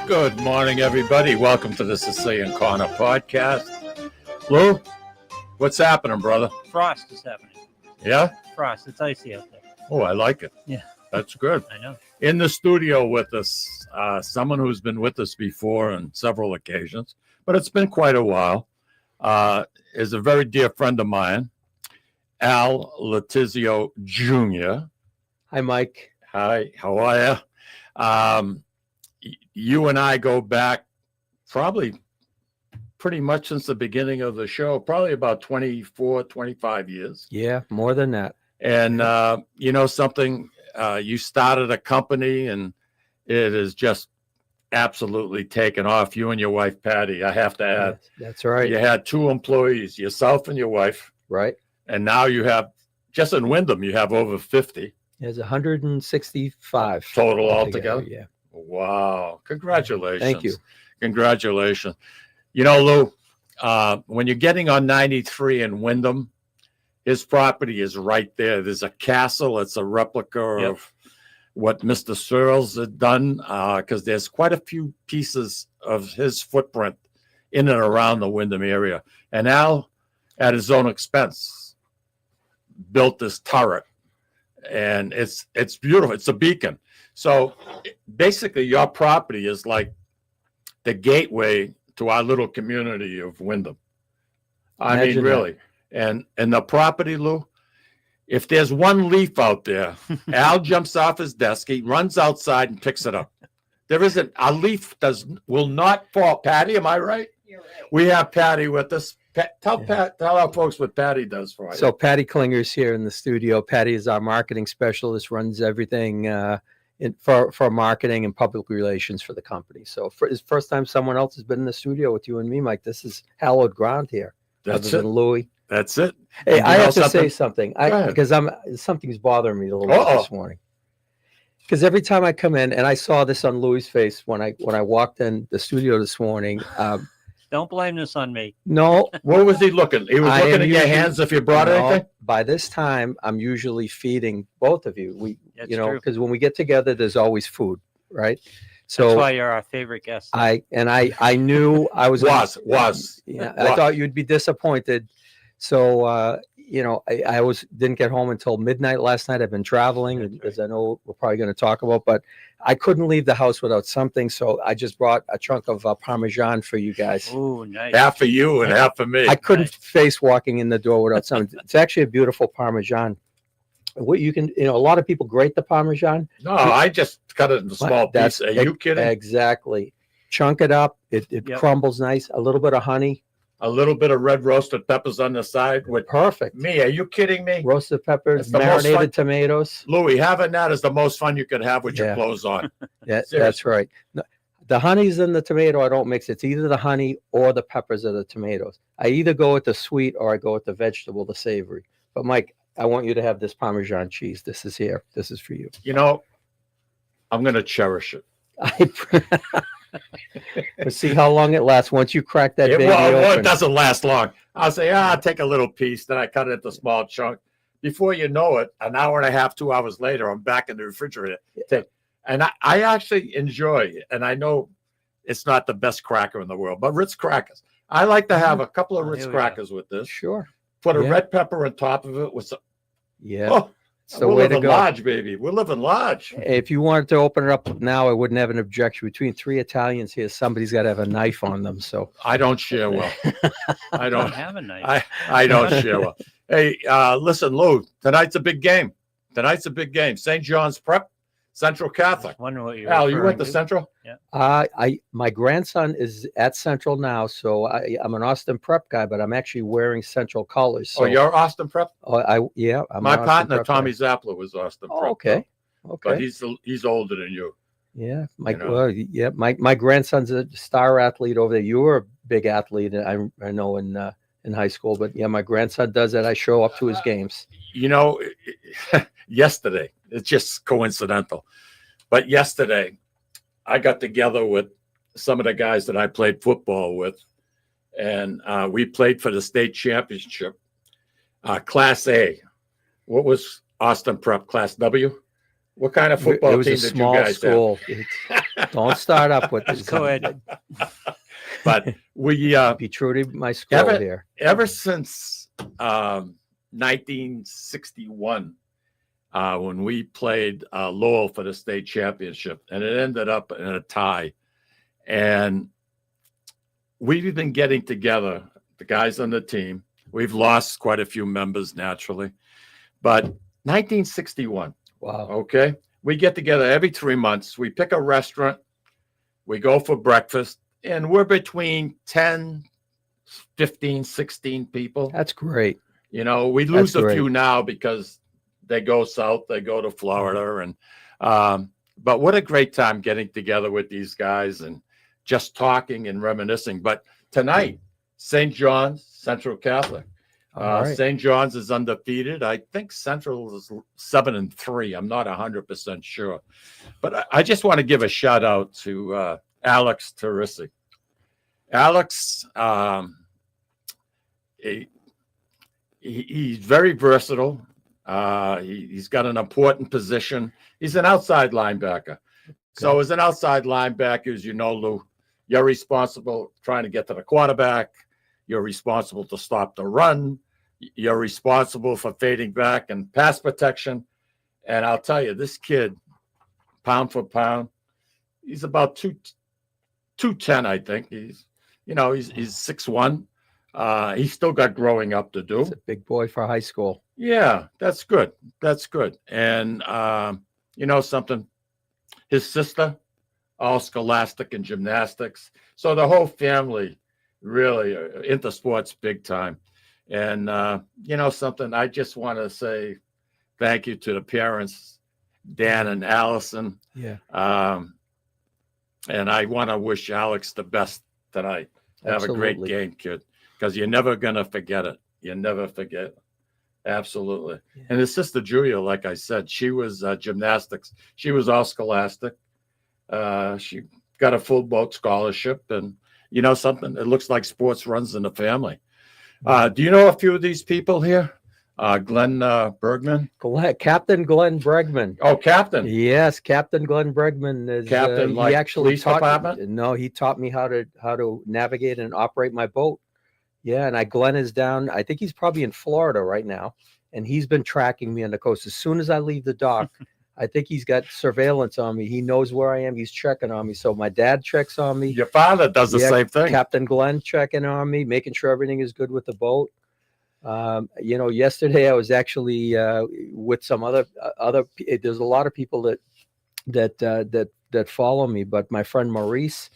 Good morning, everybody. Welcome to the Sicilian Corner podcast. Lou, what's happening, brother? Frost is happening. Yeah? Frost. It's icy out there. Oh, I like it. Yeah. That's good. I know. In the studio with us, someone who's been with us before on several occasions, but it's been quite a while, is a very dear friend of mine, Al Letizio Jr. Hi, Mike. Hi, how are you? You and I go back probably pretty much since the beginning of the show, probably about 24, 25 years. Yeah, more than that. And you know something, you started a company and it is just absolutely taken off. You and your wife, Patty, I have to add. That's right. You had two employees, yourself and your wife. Right. And now you have, just in Wyndham, you have over 50. There's 165 total altogether. Yeah. Wow. Congratulations. Thank you. Congratulations. You know, Lou, when you're getting on 93 in Wyndham, his property is right there. There's a castle. It's a replica of what Mr. Searles had done, because there's quite a few pieces of his footprint in and around the Wyndham area. And Al, at his own expense, built this turret. And it's beautiful. It's a beacon. So basically, your property is like the gateway to our little community of Wyndham. I mean, really. And the property, Lou, if there's one leaf out there, Al jumps off his desk, he runs outside and picks it up. There isn't a leaf will not fall. Patty, am I right? You're right. We have Patty with us. Tell our folks what Patty does for us. So Patty Klinger's here in the studio. Patty is our marketing specialist, runs everything for marketing and public relations for the company. So it's the first time someone else has been in the studio with you and me, Mike. This is hallowed ground here. That's other it. than Louis. That's it. Hey, And I you know have to something? say something because something's bothering me a little bit this morning. Because every time I come in, and I saw this on Louis' face when I walked in the studio this morning. Don't blame this on me. No, What was he looking? He was looking at your hands if you brought anything? By this time, I'm usually feeding both of you. That's You know, true. because when we get together, there's always food, right? That's So why you're our favorite guest. I knew I was Yeah, I thought you'd be disappointed. So you know, I didn't get home until midnight last night. I've been traveling, That's as I know we're probably going to talk about, but I couldn't leave the house without something. So I just brought a chunk of Parmesan for you guys. Oh, nice. Half for you and half for me. I couldn't face walking in the door without something. It's actually a beautiful Parmesan. What you can, a lot of people grate the Parmesan. No, I just cut it in small That's- pieces. Are you kidding? Exactly. Chunk it up. It Yep. crumbles nice. A little bit of honey. A little bit of red roasted peppers on the side with Perfect. me. Are you kidding me? Roasted peppers, It's the most fun- marinated tomatoes. Louis, having that is the most fun you could have with your Yeah. clothes on. Yeah, Seriously. that's right. No, the honey's in the tomato. I don't mix. It's either the honey or the peppers or the tomatoes. I either go with the sweet or I go with the vegetable, the savory. But Mike, I want you to have this Parmesan cheese. This is here. This is for you. You know, I'm going to cherish it. We'll see how long it lasts. Once you crack that baby It open. doesn't last long. I'll say, I'll take a little piece. Then I cut it into small chunk. Before you know it, an hour and a half, 2 hours later, I'm back in the refrigerator. And I actually enjoy, and I know it's not the best cracker in the world, but Ritz crackers. I like to have a couple of Oh, Ritz here we go. crackers with this. Sure. Put a Yeah. red pepper on top of it with some. Yeah. Oh, it's the we're way to living go. large, baby. We're living large. If you wanted to open it up now, I wouldn't have an objection. Between three Italians here, somebody's got to have a knife on them. So I don't share well. I I don't. don't have a knife. I don't share well. Hey, listen, Lou. Tonight's a big game. St. John's Prep, Central Catholic. Wonder what you're Al, you went referring to Central? my grandson is at Central now, so I'm an Austin Prep guy, but I'm actually wearing Central colors. So, Oh, you're Austin Prep? I'm My an Austin partner, Prep Tommy guy. Zappler, was Austin Prep. Oh, okay. But Okay. he's older than you. Yeah. you know. My grandson's a star athlete over there. You were a big athlete, I know in high school, but yeah, my grandson does that. I show up to his games. You know, yesterday, it's just coincidental, but yesterday I got together with some of the guys that I played football with, and we played for the state championship, Class A. What was Austin Prep? Class W? What kind of It football was team a did you small guys school. Don't start up with It's this. co-ed. have? But we Be true to my school Ever- here. ever since 1961, when we played Lowell for the state championship, and it ended up in a tie. And we've been getting together, the guys on the team. We've lost quite a few members naturally, but 1961, Wow. okay? We get together every 3 months. We pick a restaurant, we go for breakfast, and we're between 10, 15, 16 people. That's great. You know, we lose That's a few great. now because they go south, they go to Florida, and but what a great time getting together with these guys and just talking and reminiscing. But tonight, St. John's Central Catholic. All right. St. John's is undefeated. I think Central is 7-3. I'm not 100% sure, but I just want to give a shout out to Alex Teresi. Alex, he's very versatile. He's got an important position. He's an outside linebacker. So as an outside linebacker, as you know, Lou, you're responsible trying to get to the quarterback. You're responsible to stop the run. You're responsible for fading back and pass protection. And I'll tell you, this kid, pound for pound, he's about 210, I think. He's 6'1". He's still got growing up to do. He's a big boy for high school. Yeah, that's good. That's good. And you know something? His sister, all scholastic and gymnastics. So the whole family really are into sports big time. And you know something? I just want to say thank you to the parents, Dan and Allison. Yeah. And I want to wish Alex the best tonight. Have a great Absolutely. game, kid, because you're never going to forget it. You never forget it. Absolutely. Yeah. And his sister Julia, like I said, she was gymnastics. She was all scholastic. She got a full boat scholarship. And you know something? It looks like sports runs in the family. Do you know a few of these people here? Glenn Bergman. Captain Glenn Bregman. Oh, Captain. Yes, Captain Glenn Bregman is Captain, he like actually police taught department? No, he taught me how to navigate and operate my boat. Yeah, and Glenn is down. I think he's probably in Florida right now, and he's been tracking me on the coast. As soon as I leave the dock, I think he's got surveillance on me. He knows where I am. He's checking on me. So my dad checks on me. Your father does the Yeah, same thing. Captain Glenn checking on me, making sure everything is good with the boat. You know, yesterday I was actually with some other. There's a lot of people that follow me, but my friend Maurice,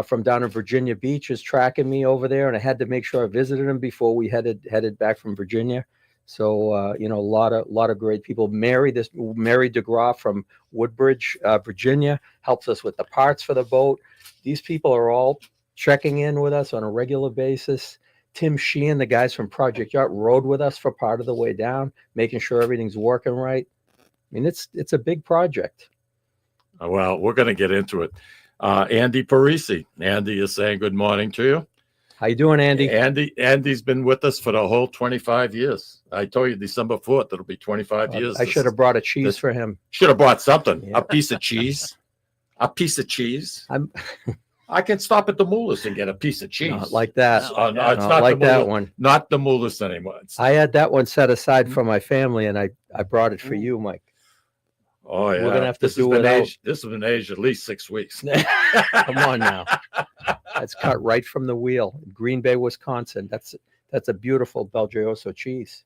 from down in Virginia Beach, is tracking me over there, and I had to make sure I visited him before we headed back from Virginia. So you know, a lot of great people. Mary DeGraw from Woodbridge, Virginia, helps us with the parts for the boat. These people are all checking in with us on a regular basis. Tim Sheehan, the guys from Project Yacht, rode with us for part of the way down, making sure everything's working right. I mean, it's a big project. Well, we're going to get into it. Andy Parisi. Andy is saying good morning to you. How you doing, Andy? Andy's been with us for the whole 25 years. I told you December 4th, it'll be 25 years. I should have brought a cheese for him. Should have bought something. Yeah. A piece of cheese. A piece of cheese. I can stop at the Mullahs and get a piece of cheese. Not like that. No, it's Not not like the that Mullahs. one. Not the Mullahs anymore. I had that one set aside for my family, and I brought it for you, Mike. Oh yeah, We're gonna have to this do has it been out. aged. This has been aged at least 6 weeks. Come on now. That's cut right from the wheel. Green Bay, Wisconsin. That's a beautiful Belgioso cheese.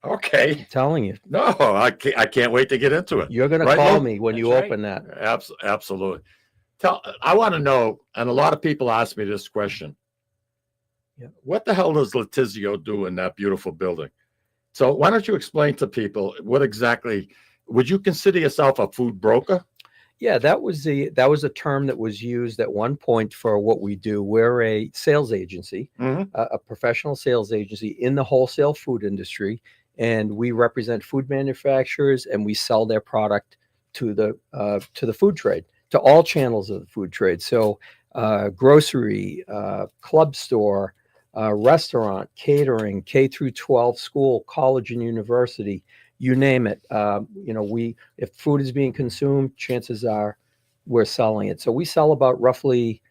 Okay. I'm telling you. No, I can't wait to get into it. You're gonna Right, call Lou? me when That's you right. open that. Absolutely. I want to know, and a lot of people ask me this question. Yeah. What the hell does Letizio do in that beautiful building? So why don't you explain to people what exactly, would you consider yourself a food broker? Yeah, that was a term that was used at one point for what we do. We're a sales agency, Mhm. a professional sales agency in the wholesale food industry, and we represent food manufacturers and we sell their product to the food trade, to all channels of the food trade. So grocery, club store, restaurant, catering, K through 12 school, college and university, you name it. If food is being consumed, chances are we're selling it. So we sell about roughly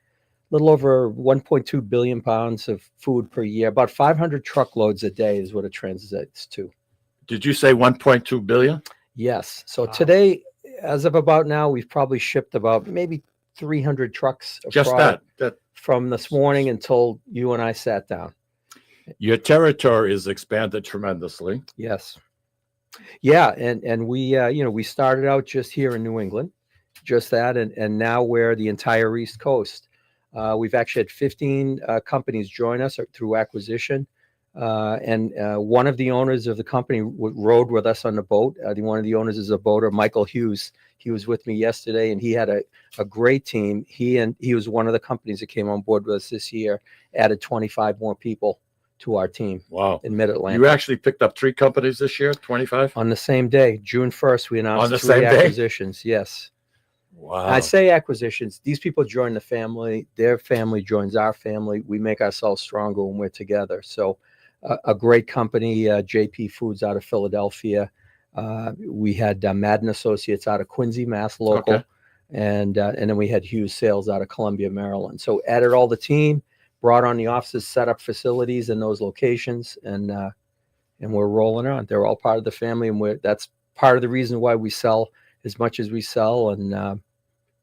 a little over 1.2 billion pounds of food per year. About 500 truckloads a day is what it translates to. Did you say 1.2 billion? Yes. So Wow. today, as of about now, we've probably shipped about maybe 300 trucks of Just product that. from this morning until you and I sat down. Your territory is expanded tremendously. Yes. Yeah, and we started out just here in New England, just that, and now we're the entire East Coast. We've actually had 15 companies join us through acquisition, and one of the owners of the company rode with us on the boat. One of the owners is a boater, Michael Hughes. He was with me yesterday, and he had a great team. He was one of the companies that came on board with us this year, added 25 more people to our team. Wow. In Mid-Atlantic. You actually picked up 3 companies this year, 25? On the same day, June 1st, we announced On the 3 same day? acquisitions. Yes. Wow. I say acquisitions. These people join the family. Their family joins our family. We make ourselves stronger when we're together. So a great company, JP Foods out of Philadelphia. We had Madden Associates out of Quincy, Mass, local. Okay. And then we had Hughes Sales out of Columbia, Maryland. So added all the team, brought on the offices, set up facilities in those locations, and we're rolling on. They're all part of the family, and that's part of the reason why we sell as much as we sell. And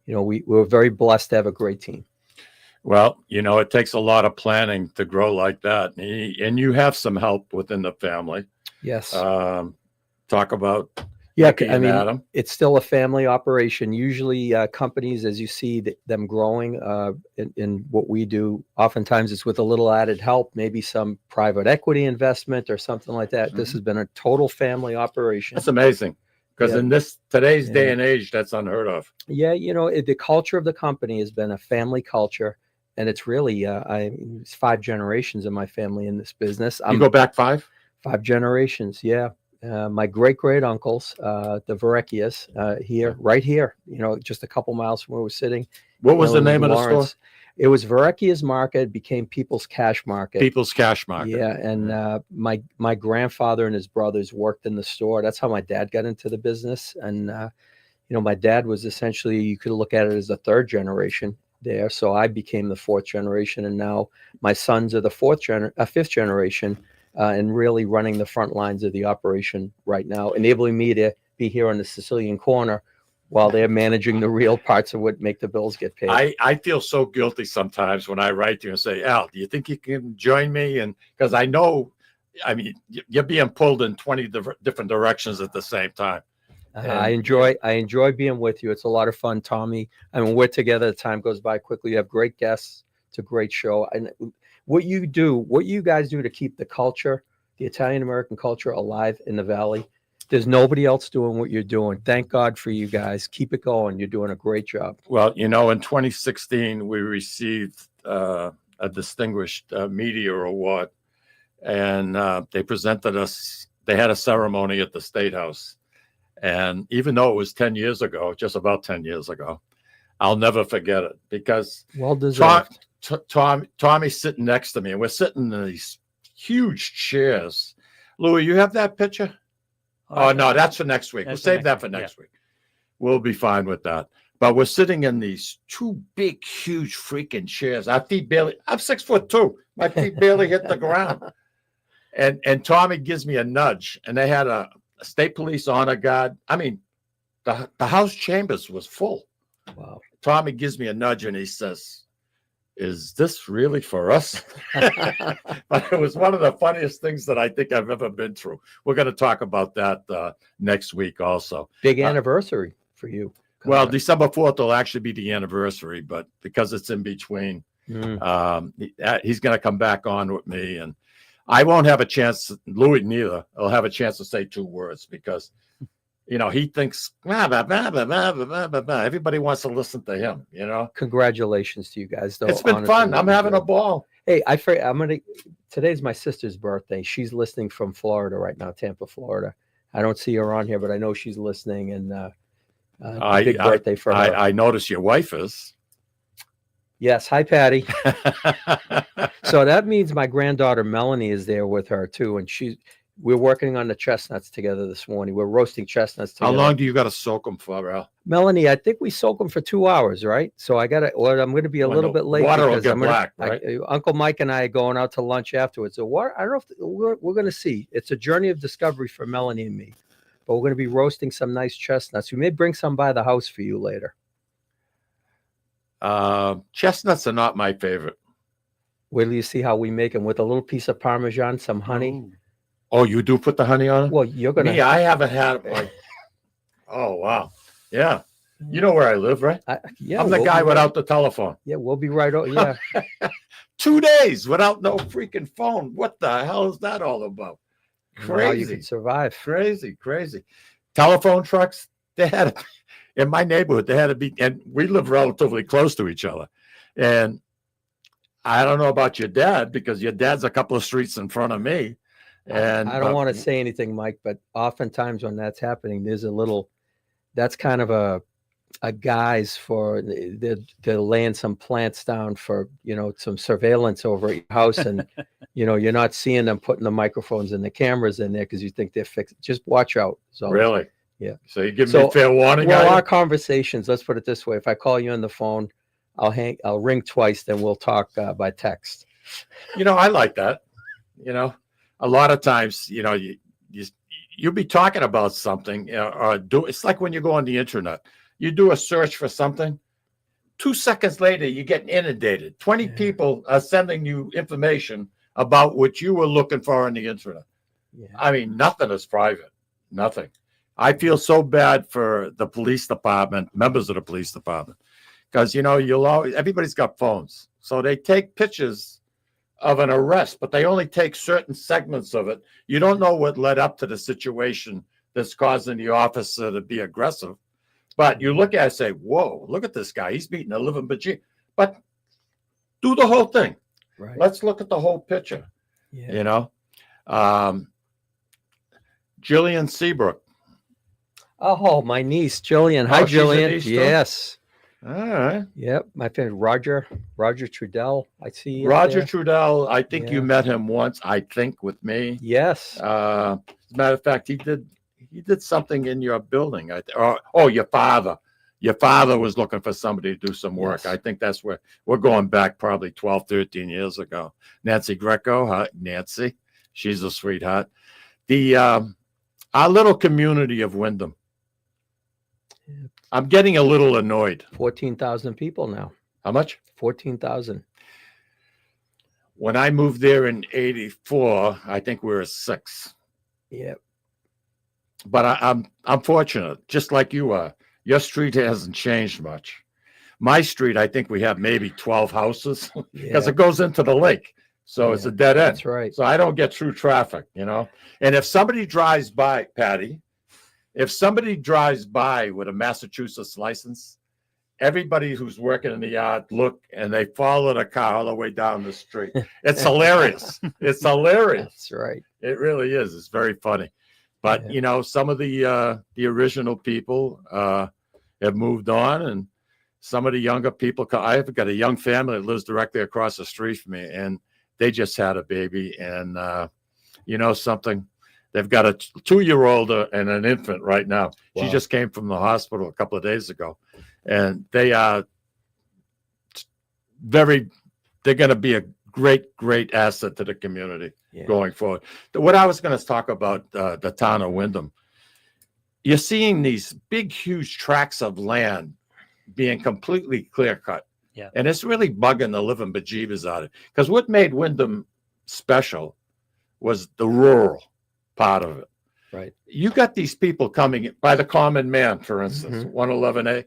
we're very blessed to have a great team. Well, it takes a lot of planning to grow like that, and you have some help within the family. Yes. Talk about Yeah, Mickey and Adam. It's still a family operation. Usually companies, as you see them growing in what we do, oftentimes it's with a little added help, maybe some private equity investment or something like that. This has been a total family operation. That's amazing, because Yeah. in today's day and age, that's unheard of. Yeah, the culture of the company has been a family culture, and it's really it's 5 generations of my family in this business. You go back 5? 5 generations, yeah. My great uncles, the Verrecchias, right here, just a couple miles from where we're sitting. What was the name of the store? It was Verrecchia's Market, became People's Cash Market. People's Cash Market. Yeah, and my grandfather and his brothers worked in the store. That's how my dad got into the business. And my dad was essentially, you could look at it as a 3rd generation there. So I became the 4th generation, and now my sons are the 5th generation. And really running the front lines of the operation right now, enabling me to be here on the Sicilian Corner while they're managing the real parts of what make the bills get paid. I feel so guilty sometimes when I write to you and say, Al, do you think you can join me? And because I know, you're being pulled in 20 different directions at the same time. I enjoy being with you. It's a lot of fun, Tommy. We're together. The time goes by quickly. You have great guests. It's a great show. And what you guys do to keep the culture, the Italian-American culture alive in the Valley, there's nobody else doing what you're doing. Thank God for you guys. Keep it going. You're doing a great job. Well, in 2016, we received a distinguished media award, and they presented us. They had a ceremony at the State House. And even though it was 10 years ago, just about 10 years ago, I'll never forget it, because well deserved. Tommy's sitting next to me, and we're sitting in these huge chairs. Louis, you have that picture? Oh, no, that's for next week. We'll save that for next week. We'll be fine with that. But we're sitting in these 2 big, huge freaking chairs. I'm 6'2". My feet barely hit the ground. And Tommy gives me a nudge, and they had a state police honor guard. The House chambers was full. Wow. Tommy gives me a nudge, and he says, is this really for us? But it was one of the funniest things that I think I've ever been through. We're going to talk about that next week also. Big anniversary for you. Well, December 4th will actually be the anniversary, but because it's in between, he's going to come back on with me, and I won't have a chance. Louis neither. I'll have a chance to say 2 words, because he thinks everybody wants to listen to him. Congratulations to you guys, though. It's been fun. I'm having a ball. Hey, today's my sister's birthday. She's listening from Florida right now, Tampa, Florida. I don't see her on here, but I know she's listening, and big birthday for her. I notice your wife is. Yes. Hi, Patty. So that means my granddaughter Melanie is there with her too, and we're working on the chestnuts together this morning. We're roasting chestnuts How together. long do you got to soak them for, Al? Melanie, I think we soak them for 2 hours, right? So I'm going to be a When little the bit late water will because get I'm gonna, black, right? Uncle Mike and I are going out to lunch afterwards. So what? I don't know if we're going to see. It's a journey of discovery for Melanie and me. But we're going to be roasting some nice chestnuts. We may bring some by the house for you later. Chestnuts are not my favorite. Wait till you see how we make them with a little piece of Parmesan, some honey. Ooh. Oh, you do put the honey on it? Well, you're going Me, to. I haven't had it like. Oh wow, yeah. You know where I live, right? Yeah, I'm the we'll guy be without the telephone. Yeah, we'll be right. Yeah. 2 days without no freaking phone. What the hell is that all about? How you Crazy, could survive. crazy. Telephone trucks. They had in my neighborhood. They had to be, and we live relatively close to each other. And I don't know about your dad because your dad's a couple of streets in front of me. And I don't want to say anything, Mike, but oftentimes when that's happening, there's a little. That's kind of a guise for they're laying some plants down for some surveillance over at your house, and you're not seeing them putting the microphones and the cameras in there because you think they're fixed. Just watch out. So really, yeah. So you give me fair warning. Well, our conversations. Let's put it this way: if I call you on the phone, I'll ring twice, then we'll talk by text. I like that. A lot of times, you'll be talking about something, or it's like when you go on the internet, you do a search for something. 2 seconds later, you get inundated. 20 people are sending you information about what you were looking for on the internet. Yeah. I mean, nothing is private. Nothing. I feel so bad for the police department, members of the police department, because everybody's got phones, so they take pictures of an arrest, but they only take certain segments of it. You don't know what led up to the situation that's causing the officer to be aggressive. But you look at it and say, whoa, look at this guy. He's beating a living bejesus. But do the whole thing. Right. Let's look at the whole picture. Yeah. Jillian Seabrook. Oh, my niece, Jillian. Hi, she's a Jillian. niece too? Yes. All right. Yep. My friend Roger Trudell. I see you. Roger there. Trudell. I think you Yeah. met him once, I think, with me. Yes. As a matter of fact, he did something in your building. Your father. Your father was looking for somebody to do some work. Yes. I think that's where we're going back probably 12, 13 years ago. Nancy Greco. Huh? Nancy. She's a sweetheart. Our little community of Wyndham. I'm getting a little annoyed. 14,000 people now. How much? 14,000. When I moved there in '84, I think we were 6. Yep. But I'm fortunate, just like you are. Your street hasn't changed much. My street, I think we have maybe 12 houses because it goes into the lake. So it's a dead end. That's right. So I don't get through traffic, And if somebody drives by, Patty, if somebody drives by with a Massachusetts license, everybody who's working in the yard look and they follow the car all the way down the street. It's hilarious. It's hilarious. That's right. It really is. It's very funny. But, some of the original people have moved on, and some of the younger people. I've got a young family that lives directly across the street from me, and they just had a baby. And something? They've got a 2-year-old and an infant right now. Wow. She just came from the hospital a couple of days ago. And they are they're going to be a great asset to the community going forward. What I was going to talk about, the town of Wyndham, you're seeing these big, huge tracts of land being completely clear cut. Yeah. And it's really bugging the living bejeebers out of it. Because what made Wyndham special was the rural part of it. Right. You got these people coming by the common man, for instance, 111A.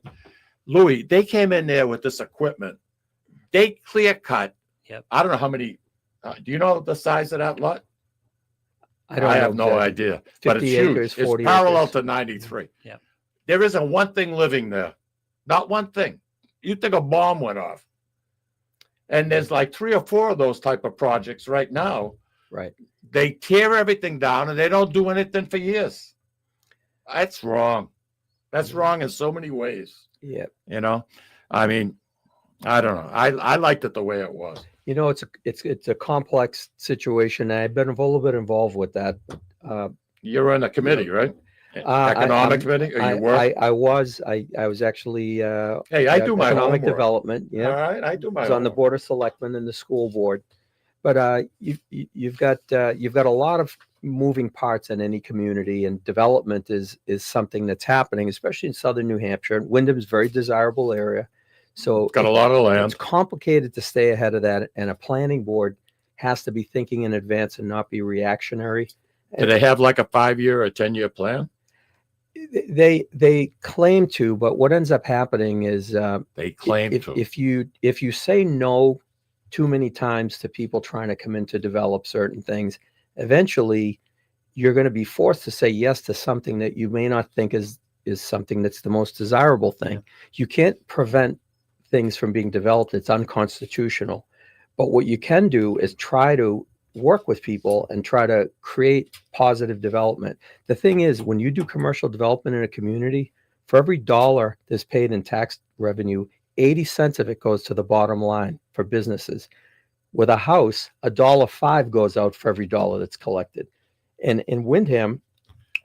Louis, they came in there with this equipment. They clear cut. Yep. I don't know how many. Do you know the size of that lot? I have no idea. But it's 50 huge. acres, It's 40 parallel acres. to 93. Yep. There isn't one thing living there. Not one thing. You'd think a bomb went off. And there's like 3 or 4 of those type of projects right now. Right. They tear everything down and they don't do anything for years. That's wrong. That's wrong in so many ways. Yeah. I mean, I don't know. I liked it the way it was. You know, it's a complex situation. I've been a little bit involved with that. You're in a committee, right? I- Economic I'm- committee, or I, you work? I was actually Hey, I do my economic homework. development. Yeah, All right, I do my I was on the homework. board of selectmen and the school board. But you've got a lot of moving parts in any community, and development is something that's happening, especially in southern New Hampshire. Wyndham's a very desirable area, so Got a lot of land. it's complicated to stay ahead of that, and a planning board has to be thinking in advance and not be reactionary. Do they have like a 5-year or 10-year plan? They claim to, but what ends up happening is They claim if, to. if you say no too many times to people trying to come in to develop certain things, eventually you're going to be forced to say yes to something that you may not think is something that's the most desirable thing. Yeah. You can't prevent things from being developed. It's unconstitutional. But what you can do is try to work with people and try to create positive development. The thing is, when you do commercial development in a community, for every dollar that's paid in tax revenue, 80 cents of it goes to the bottom line for businesses. With a house, $1.05 goes out for every dollar that's collected. And in Windham,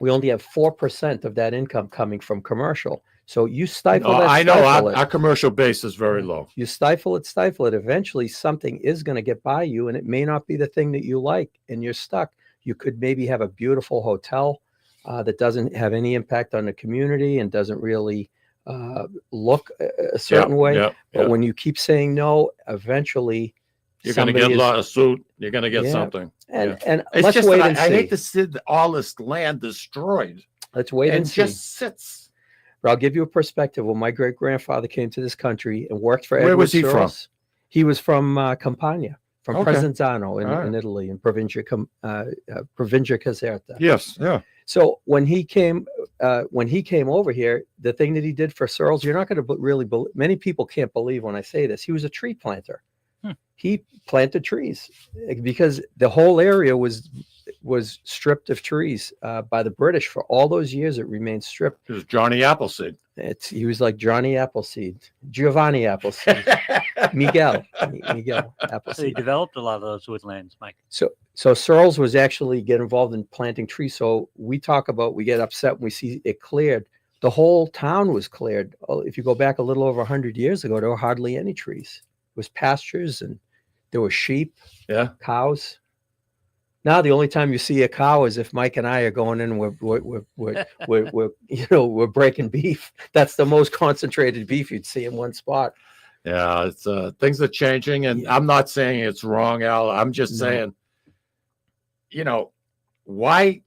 we only have 4% of that income coming from commercial. So you stifle No, that. I know stifle our it. commercial base is very low. You stifle it. Eventually, something is going to get by you, and it may not be the thing that you like, and you're stuck. You could maybe have a beautiful hotel that doesn't have any impact on the community and doesn't really look a certain way. Yeah, But when you keep saying no, eventually you're going to somebody get a is- lot of suit. You're going to get Yeah. something. And It's let's just wait that and I see. hate to see all this land destroyed Let's wait and and see. just sits. But I'll give you a perspective. When my great grandfather came to this country and worked for Where Edward was he from? Searles, he was from Campania, from Okay. Presenzano in, All right. in Italy, in Provincia Caserta. Yes, yeah. So when he came over here, the thing that he did for Searles, you're not going to really believe. Many people can't believe when I say this. He was a tree planter. He planted trees because the whole area was stripped of trees by the British for all those years. It remained stripped. It was Johnny Appleseed. He was like Johnny Appleseed, Giovanni Appleseed, Miguel So he Appleseed. developed a lot of those woodlands, Mike. So Searles was actually get involved in planting trees. So we get upset when we see it cleared. The whole town was cleared. If you go back a little over 100 years ago, there were hardly any trees. It was pastures and there were sheep, Yeah. cows. Now the only time you see a cow is if Mike and I are going in. We're breaking beef. That's the most concentrated beef you'd see in one spot. Yeah, it's things are changing, and Yeah. I'm not saying it's wrong, Al. I'm just No. saying, why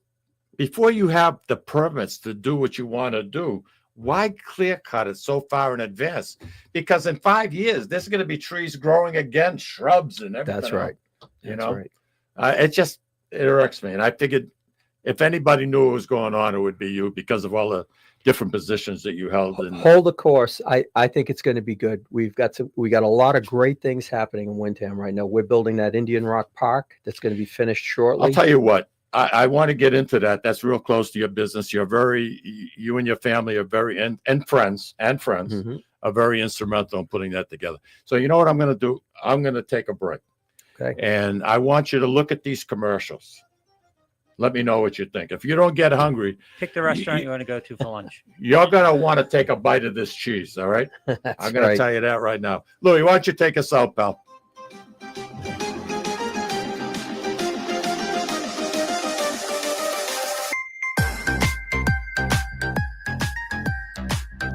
before you have the permits to do what you want to do, why clear cut it so far in advance? Because in 5 years, there's going to be trees growing again, shrubs and everything. That's right. You That's know? right. It irks me, and I figured if anybody knew what was going on, it would be you because of all the different positions that you held. And Hold the course. I think it's going to be good. We got a lot of great things happening in Windham right now. We're building that Indian Rock Park that's going to be finished shortly. I'll tell you what, I want to get into that. That's real close to your business. You and your family are very, and friends Mhm. are very instrumental in putting that together. So you know what I'm going to do? I'm going to take a break. Okay. And I want you to look at these commercials. Let me know what you think. If you don't get hungry, Pick the restaurant you want to go to for lunch. you're going to want to take a bite of this cheese. All right. That's I'm going to right. tell you that right now. Louis, why don't you take us out, pal?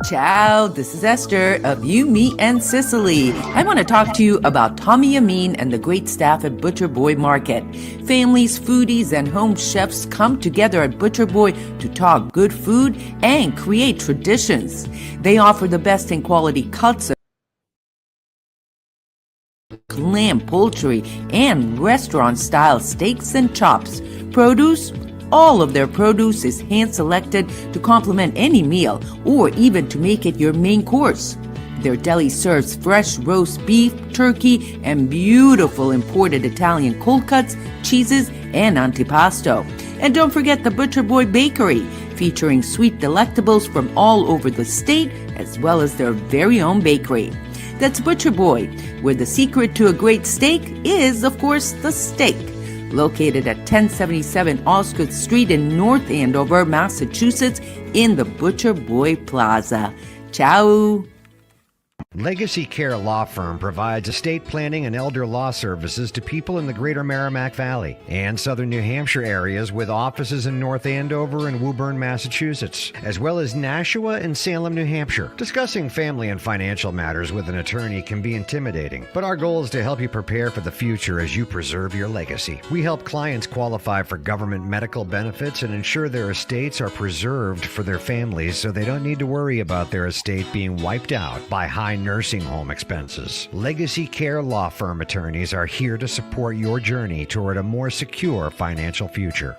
Ciao, this is Esther of You, Me, and Sicily. I want to talk to you about Tommy Amin and the great staff at Butcher Boy Market. Families, foodies, and home chefs come together at Butcher Boy to talk good food and create traditions. They offer the best in quality cuts of lamb, poultry, and restaurant-style steaks and chops. Produce? All of their produce is hand-selected to complement any meal or even to make it your main course. Their deli serves fresh roast beef, turkey, and beautiful imported Italian cold cuts, cheeses, and antipasto. And don't forget the Butcher Boy Bakery, featuring sweet delectables from all over the state, as well as their very own bakery. That's Butcher Boy, where the secret to a great steak is, of course, the steak. Located at 1077 Osgood Street in North Andover, Massachusetts, in the Butcher Boy Plaza. Ciao! Legacy Care Law Firm provides estate planning and elder law services to people in the greater Merrimack Valley and southern New Hampshire areas, with offices in North Andover and Woburn, Massachusetts, as well as Nashua and Salem, New Hampshire. Discussing family and financial matters with an attorney can be intimidating, but our goal is to help you prepare for the future as you preserve your legacy. We help clients qualify for government medical benefits and ensure their estates are preserved for their families so they don't need to worry about their estate being wiped out by high nursing home expenses. Legacy Care Law Firm attorneys are here to support your journey toward a more secure financial future.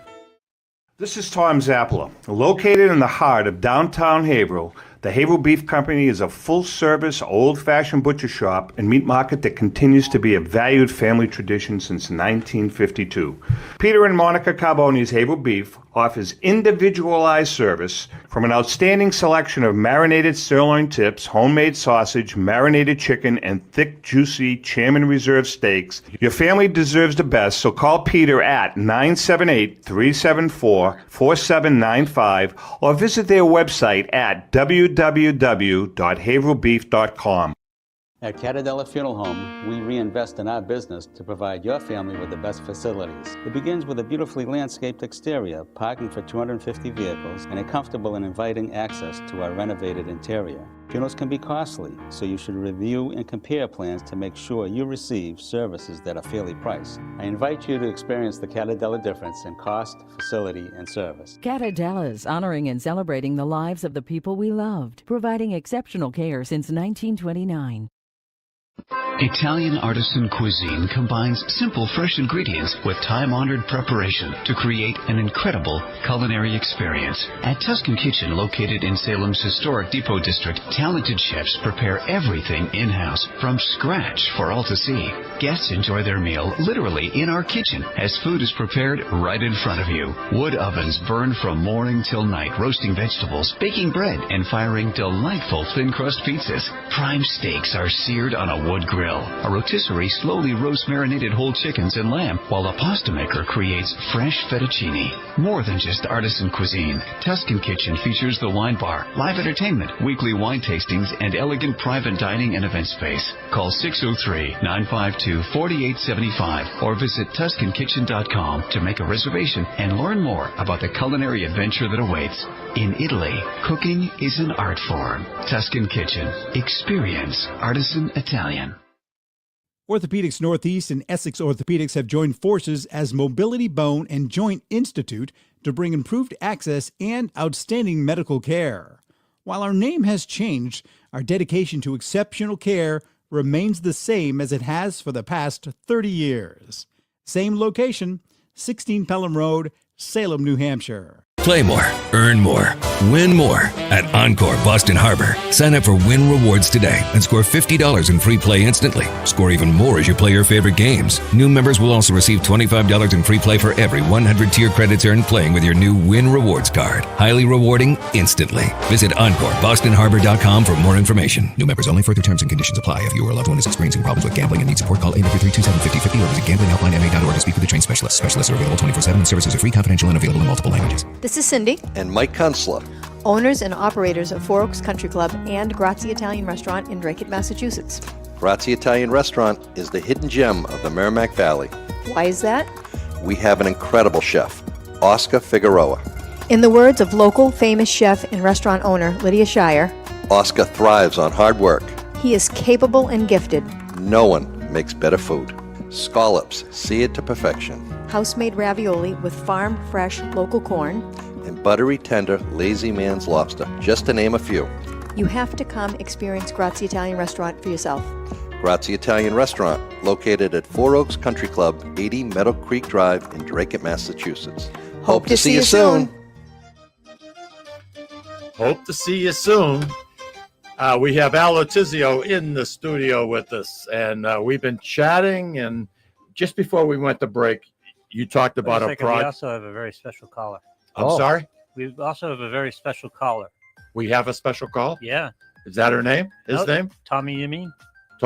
This is Tom Zappala. Located in the heart of downtown Haverhill, the Haverhill Beef Company is a full-service, old-fashioned butcher shop and meat market that continues to be a valued family tradition since 1952. Peter and Monica Carboni's Haverhill Beef offers individualized service from an outstanding selection of marinated sirloin tips, homemade sausage, marinated chicken, and thick, juicy Chairman Reserve steaks. Your family deserves the best, so call Peter at 978-374-4795 or visit their website at www.haverhillbeef.com. At Catadella Funeral Home, we reinvest in our business to provide your family with the best facilities. It begins with a beautifully landscaped exterior, parking for 250 vehicles, and a comfortable and inviting access to our renovated interior. Funerals can be costly, so you should review and compare plans to make sure you receive services that are fairly priced. I invite you to experience the Catadella difference in cost, facility, and service. Catadella's honoring and celebrating the lives of the people we loved, providing exceptional care since 1929. Italian artisan cuisine combines simple, fresh ingredients with time-honored preparation to create an incredible culinary experience. At Tuscan Kitchen, located in Salem's historic Depot District, talented chefs prepare everything in-house from scratch for all to see. Guests enjoy their meal literally in our kitchen as food is prepared right in front of you. Wood ovens burn from morning till night, roasting vegetables, baking bread, and firing delightful thin-crust pizzas. Prime steaks are seared on a wood grill. A rotisserie slowly roasts marinated whole chickens and lamb, while a pasta maker creates fresh fettuccine. More than just artisan cuisine, Tuscan Kitchen features the wine bar, live entertainment, weekly wine tastings, and elegant private dining and event space. Call 603-952-4875 or visit TuscanKitchen.com to make a reservation and learn more about the culinary adventure that awaits. In Italy, cooking is an art form. Tuscan Kitchen. Experience artisan Italian. Orthopedics Northeast and Essex Orthopedics have joined forces as Mobility Bone and Joint Institute to bring improved access and outstanding medical care. While our name has changed, our dedication to exceptional care remains the same as it has for the past 30 years. Same location, 16 Pelham Road, Salem, New Hampshire. Play more, earn more, win more at Encore Boston Harbor. Sign up for Win Rewards today and score $50 in free play instantly. Score even more as you play your favorite games. New members will also receive $25 in free play for every 100 tier credits earned playing with your new Win Rewards card. Highly rewarding instantly. Visit EncoreBostonHarbor.com for more information. New members only. Further terms and conditions apply. If you or a loved one is experiencing problems with gambling and needs support, call 833-273-5050 or visit GamblingHelplineMA.org to speak with a trained specialist. Specialists are available 24/7 and services are free, confidential, and available in multiple languages. This is Cindy and Mike Kunstler, owners and operators of Four Oaks Country Club and Grazie Italian Restaurant in Drake, Massachusetts. Grazie Italian Restaurant is the hidden gem of the Merrimack Valley. Why is that? We have an incredible chef, Oscar Figueroa. In the words of local famous chef and restaurant owner Lydia Shire, Oscar thrives on hard work. He is capable and gifted. No one makes better food. Scallops, seared to perfection. House-made ravioli with farm-fresh local corn. And buttery, tender, lazy man's lobster, just to name a few. You have to come experience Grazie Italian Restaurant for yourself. Grazie Italian Restaurant, located at Four Oaks Country Club, 80 Meadow Creek Drive in Drake, Massachusetts. Hope to see you soon. Hope to see you soon. We have Letizio in the studio with us, and we've been chatting. And just before we went to break, you talked about a We project. also have a very special caller. I'm sorry? We also have a very special caller. We have a special call? Yeah. Is that her name? His Nope. name? Tommy, you mean?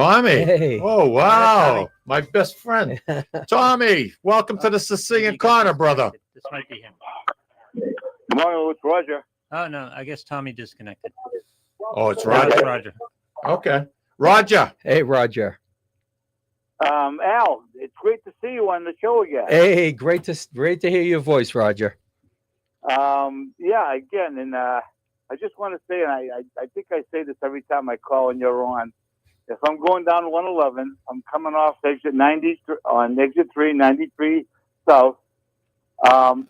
Tommy. Hey. Oh, wow. My best friend. Tommy, welcome to the Sicilian Corner, brother. This might be him. Good morning, it's Roger. Oh, no, I guess Tommy disconnected. Oh, it's No, Roger. it's Roger. Okay. Roger. Hey, Roger. Al, it's great to see you on the show again. Hey, great to hear your voice, Roger. Yeah, again, and I just want to say, and I think I say this every time I call and you're on. If I'm going down 111, I'm coming off exit 90 on exit 3, 93 south.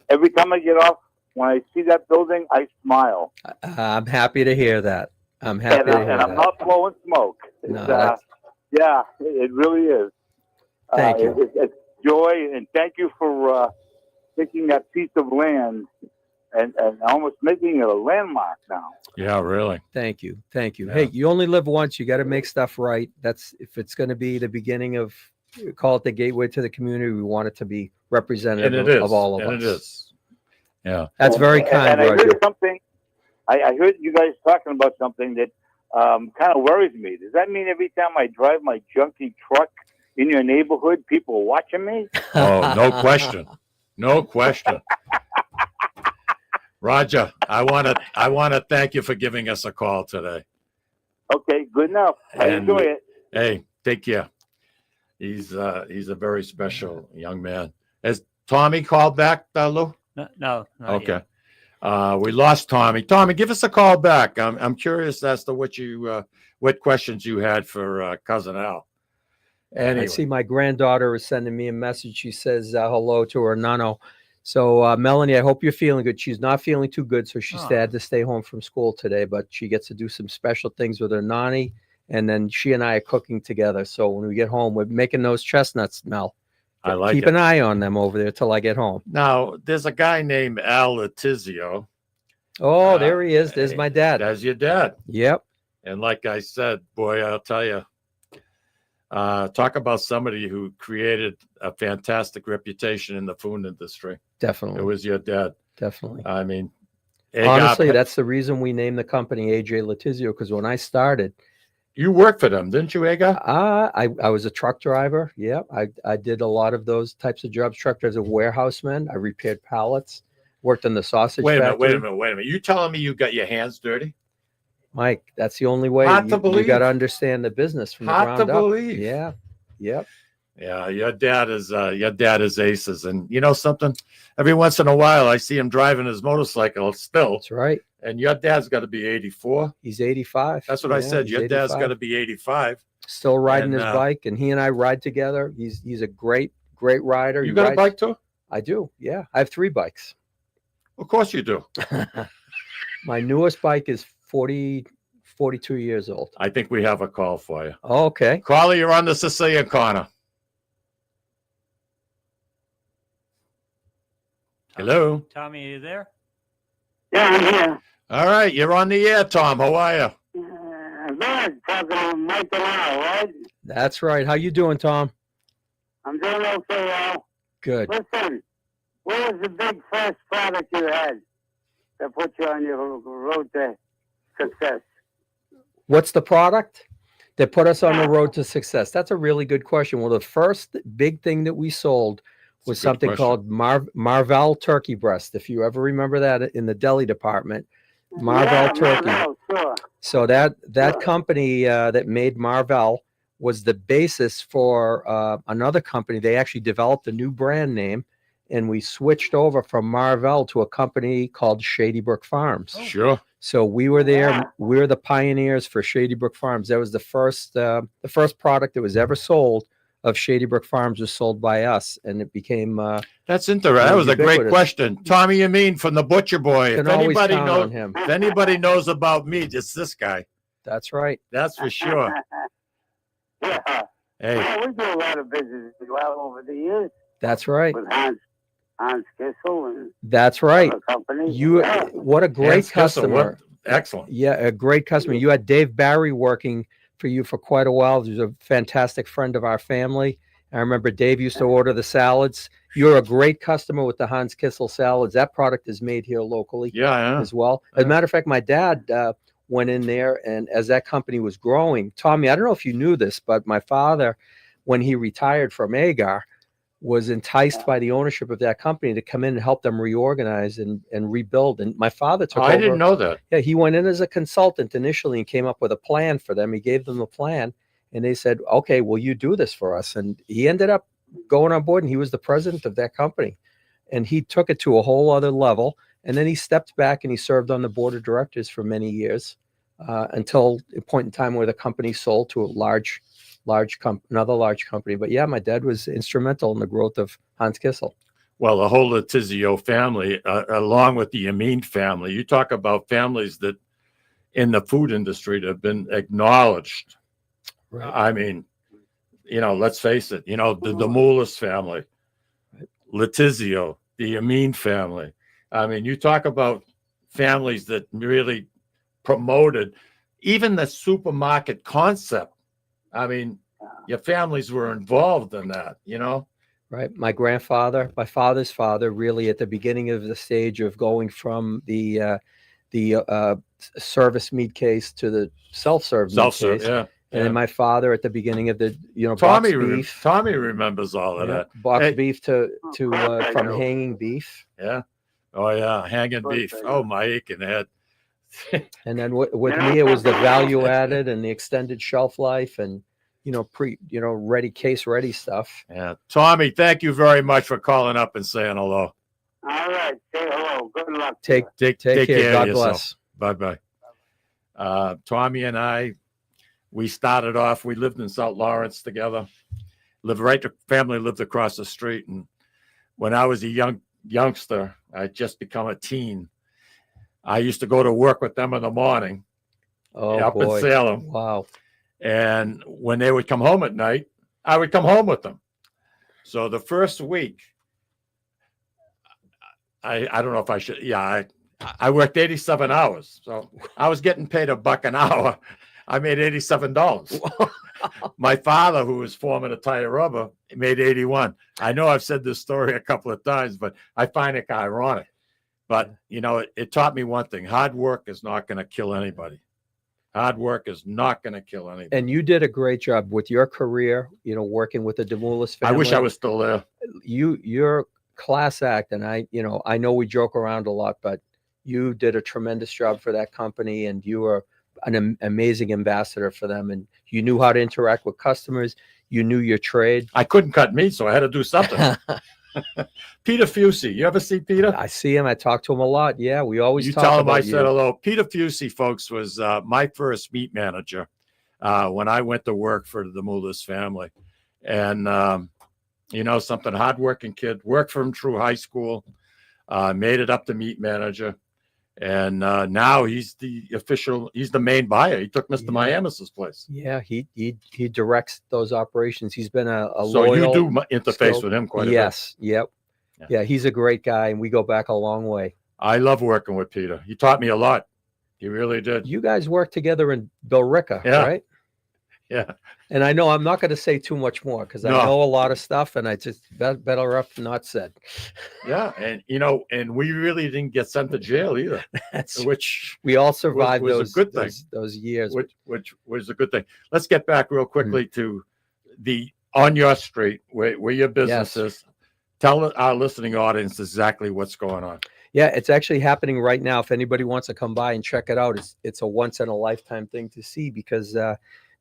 Every time I get off, when I see that building, I smile. I'm happy to hear that. I'm happy to hear and that. I'm not blowing smoke. No, Yeah, it really is. Thank you. It's joy, and thank you for taking that piece of land and almost making it a landmark now. Yeah, really. Thank you. Thank you. Yeah. Hey, you only live once. You got to make stuff right. That's if it's going to be the beginning of, call it the gateway to the community. We want it to be representative And it is. of all of and us. it is. Yeah. That's very kind, And I Roger. heard something. I heard you guys talking about something that kind of worries me. Does that mean every time I drive my junky truck in your neighborhood, people are watching me? Oh, no question. No question. Roger, I want to thank you for giving us a call today. Okay, good enough. I And, enjoy it. Hey, take care. He's a very special young man. Has Tommy called back, Lou? No, not Okay. yet. We lost Tommy. Tommy, give us a call back. I'm curious as to what questions you had for cousin Al. And I see my granddaughter is sending me a message. She says hello to her nano. So Melanie, I hope you're feeling good. She's not feeling too good, so she's had to stay home from school today. But she gets to do some special things with her nanny, and then she and I are cooking together. So when we get home, we're making those chestnuts, Mel. I like Keep it. an eye on them over there till I get home. Now, there's a guy named Al Letizio. Oh, there he is. There's my dad. That's your dad. Yep. And like I said, boy, I'll tell you, talk about somebody who created a fantastic reputation in the food industry. Definitely. It was your dad. Definitely. I mean, Honestly, that's the reason we named the company AJ Letizio, because when I started, you worked for them, didn't you, Agar? I was a truck driver. Yeah, I did a lot of those types of jobs. Truck as a warehouseman. I repaired pallets. Worked in the sausage factory. Wait a minute. You telling me you got your hands dirty? Mike, that's the only way. Hard to You believe. got to understand the business from the Hard ground to up. believe. Yeah. Yep. Yeah, your dad is aces, and you know something. Every once in a while, I see him driving his motorcycle still. That's right. And your dad's got to be 84. He's 85. That's what I Yeah, said. he's Your dad's 85. got to be 85. Still riding And, his bike, and he and I ride together. He's a great rider. You He got a rides- bike too? I do. Yeah, I have 3 bikes. Of course you do. My newest bike is 42 years old. I think we have a call for you. Okay. Caller, you're on the Sicilian Corner. Hello. Tommy, are you there? Yeah, I'm here. All right, you're on the air, Tom. How are you? Good. Talking to Mike and Al, right? That's right. How you doing, Tom? I'm doing okay, Al. Good. Listen, what was the big first product you had that put you on your road to success? What's the product that put us on the road to success? That's a really good question. Well, the first big thing that we sold was good something question. called Marvel turkey breast. If you ever remember that in the deli department, Marvel turkey. Marvel, sure. So that company that made Marvel was the basis for another company. They actually developed a new brand name, and we switched over from Marvel to a company called Shady Brook Farms. Sure. So we were there. We were the pioneers for Shady Brook Farms. That was the first product that was ever sold of Shady Brook Farms was sold by us, and it became. That's interesting. That was a great ubiquitous. question. Tommy, you mean from the Butcher Boy? Can If always anybody count knows, on him. if anybody knows about me, it's this guy. That's right. That's for sure. Yeah. Hey, Yeah, we do a lot of business well over the years That's right. with Hans Kissel and That's right. other companies. You Yeah. what a great Hans Kissel, customer. excellent. Yeah, a great customer. You had Dave Barry working for you for quite a while. He was a fantastic friend of our family. I remember Dave used to order the salads. You're a great customer with the Hans Kissel salads. That product is made here locally Yeah, as well. As a matter of fact, my dad, went in there. And as that company was growing, Tommy, I don't know if you knew this, but my father, when he retired from Agar, was enticed by the ownership of that company to come in and help them reorganize and rebuild. And my father took over. I didn't know that. Yeah, he went in as a consultant initially and came up with a plan for them. He gave them a plan and they said, okay, will you do this for us? And he ended up going on board and he was the president of that company. And he took it to a whole other level. And then he stepped back and he served on the board of directors for many years until a point in time where the company sold to another large company. But yeah, my dad was instrumental in the growth of Hans Kissel. Well, the whole Letizio family, along with the Amin family, you talk about families that in the food industry that have been acknowledged. Right. I mean, let's face it, the Moulis family, Letizio, the Amin family. I mean, you talk about families that really promoted even the supermarket concept. I mean, your families were involved in that, Right. My father's father, really at the beginning of the stage of going from the service meat case to the self-serve meat case. Yeah. And then my father at the beginning of the, Tommy, boxed beef. Tommy remembers all of that. Boxed beef to from hanging beef. Yeah. Oh yeah, hanging beef. Oh, my aching head. And then with me, it was the value added and the extended shelf life and case ready stuff. Yeah, Tommy, thank you very much for calling up and saying hello. All right, say hello. Good luck. Take care. God bless. Bye bye. Tommy and I, we started off. We lived in South Lawrence together. Family lived across the street, and when I was a youngster, I just become a teen. I used to go to work with them in the morning. Up in Salem. Wow. And when they would come home at night, I would come home with them. So the first week, I don't know if I should. Yeah, I worked 87 hours. So I was getting paid $1 an hour. I made $87. My father, who was foreman of Tire Rubber, made 81. I know I've said this story a couple of times, but I find it ironic. But, it taught me one thing. Hard work is not going to kill anybody. Hard work is not going to kill anybody. And you did a great job with your career, working with the DeMoulis family. I wish I was still there. You're class act. And I know we joke around a lot, but you did a tremendous job for that company and you were an amazing ambassador for them. And you knew how to interact with customers. You knew your trade. I couldn't cut meat, so I had to do something. Peter Fusey. You ever see Peter? I see him. I talk to him a lot. Yeah, we always talk tell him about I said hello. Peter Fusey, folks, was my first meat manager when I went to work for the Moulis family. And, something, hardworking kid, worked for him through high school, made it up to meat manager. And now he's the main buyer. He took Mr. Miamis's place. Yeah, he directs those operations. He's been a so loyal. You do interface with him quite a bit. Yes, yep. Yeah, he's a great guy, and we go back a long way. I love working with Peter. He taught me a lot. He really did. You guys worked together in Billerica, right? Yeah. And I know I'm not going to say too much more because I know a lot of stuff, and I just better up not said. Yeah, and and we really didn't get sent to jail either. Which we all survived was those a good thing. Those years, which was a good thing. Let's get back real quickly to on your street where your business is. Tell our listening audience exactly what's going on. Yeah, it's actually happening right now. If anybody wants to come by and check it out, it's a once in a lifetime thing to see because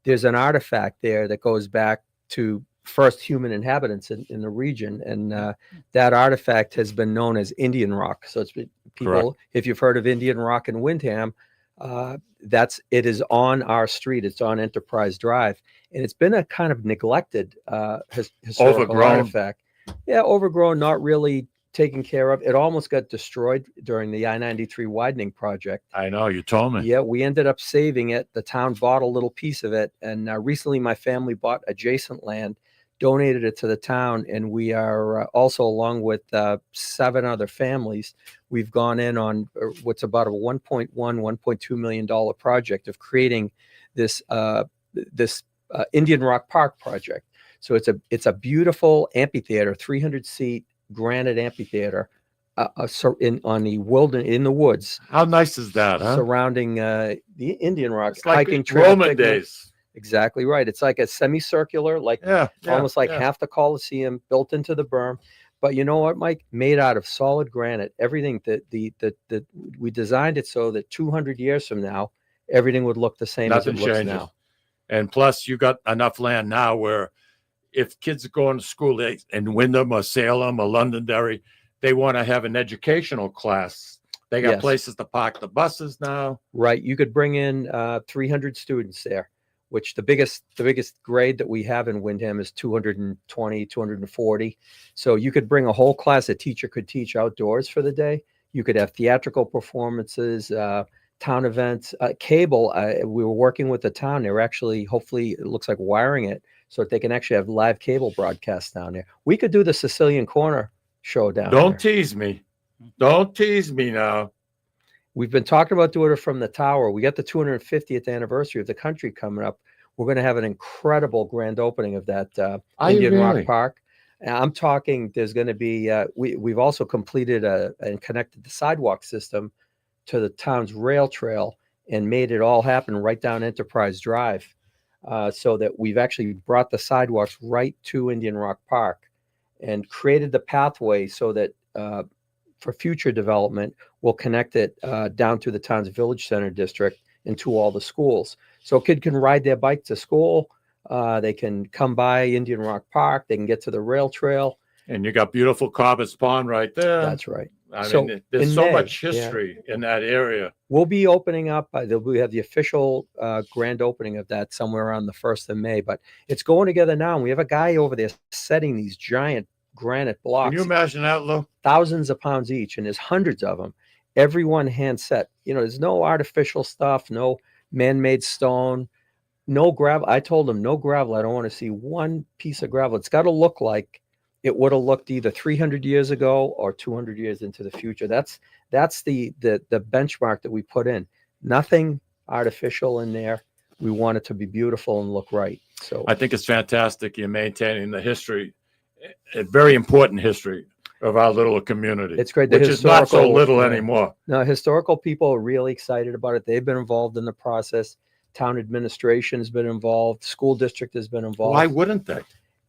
there's an artifact there that goes back to first human inhabitants in the region. And that artifact has been known as Indian Rock. So it's people, correct. If you've heard of Indian Rock in Windham, it is on our street. It's on Enterprise Drive. And it's been a kind of neglected historical artifact. Yeah, overgrown, not really taken care of. It almost got destroyed during the I-93 widening project. I know, you told me. Yeah, we ended up saving it. The town bought a little piece of it. And recently my family bought adjacent land, donated it to the town. And we are also, along with 7 other families, we've gone in on what's about a $1.2 million project of creating this Indian Rock Park project. So it's a beautiful amphitheater, 300-seat granite amphitheater on the in the woods. How nice is that, huh? Surrounding the Indian Rock It's like hiking trail. Roman days. Exactly right. It's like a semicircular, like almost like yeah. half the Coliseum built into the berm. But you know what, Mike? Made out of solid granite. Everything that we designed it so that 200 years from now, everything would look the same Nothing as it looks changes. now. And plus, you got enough land now where if kids are going to school in Wyndham or Salem or Londonderry, they want to have an educational class. They got places to park the buses now. Right. You could bring in 300 students there, which the biggest grade that we have in Wyndham is 220, 240. So you could bring a whole class. A teacher could teach outdoors for the day. You could have theatrical performances, town events, cable. We were working with the town. They were actually, hopefully, it looks like wiring it so that they can actually have live cable broadcasts down there. We could do the Sicilian Corner show down there. Don't tease me. Don't tease me now. We've been talking about doing it from the tower. We got the 250th anniversary of the country coming up. We're going to have an incredible grand opening of that Indian Rock Park. And I'm talking, there's going to be, we've also completed and connected the sidewalk system to the town's rail trail and made it all happen right down Enterprise Drive. So that we've actually brought the sidewalks right to Indian Rock Park and created the pathway so that for future development, we'll connect it down to the town's village center district and to all the schools. So a kid can ride their bike to school. They can come by Indian Rock Park. They can get to the rail trail. And you got beautiful Cobb's Pond right there. That's right. I So mean, there's in so May, much history in that area. We'll be opening up. We have the official grand opening of that somewhere around the 1st of May. But it's going together now. And we have a guy over there setting these giant granite blocks. Can you imagine that, Lou? Thousands of pounds each, and there's hundreds of them. Everyone hand set. You know, there's no artificial stuff, no man-made stone, no gravel. I told him no gravel. I don't want to see one piece of gravel. It's got to look like it would have looked either 300 years ago or 200 years into the future. That's the benchmark that we put in. Nothing artificial in there. We want it to be beautiful and look right. So I think it's fantastic you're maintaining the history, a very important history of our little community. It's great. Which is not so little anymore. No, historical people are really excited about it. They've been involved in the process. Town administration has been involved. School district has been involved. Why wouldn't they?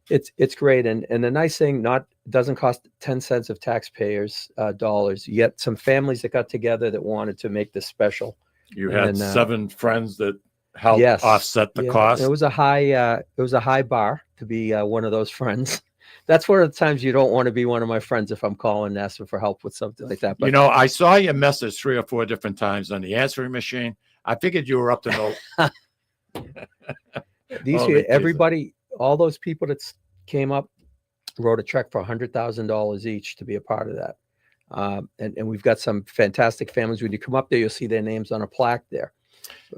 It's great. And the nice thing, doesn't cost 10 cents of taxpayers' dollars. You get some families that got together that wanted to make this special. You had 7 friends that helped offset the cost. It was a high bar to be one of those friends. That's one of the times you don't want to be one of my friends if I'm calling and asking for help with something like that. But you know, I saw your message 3 or 4 different times on the answering machine. I figured you were up to no. Everybody, all those people that came up, wrote a check for $100,000 each to be a part of that. And we've got some fantastic families. When you come up there, you'll see their names on a plaque there.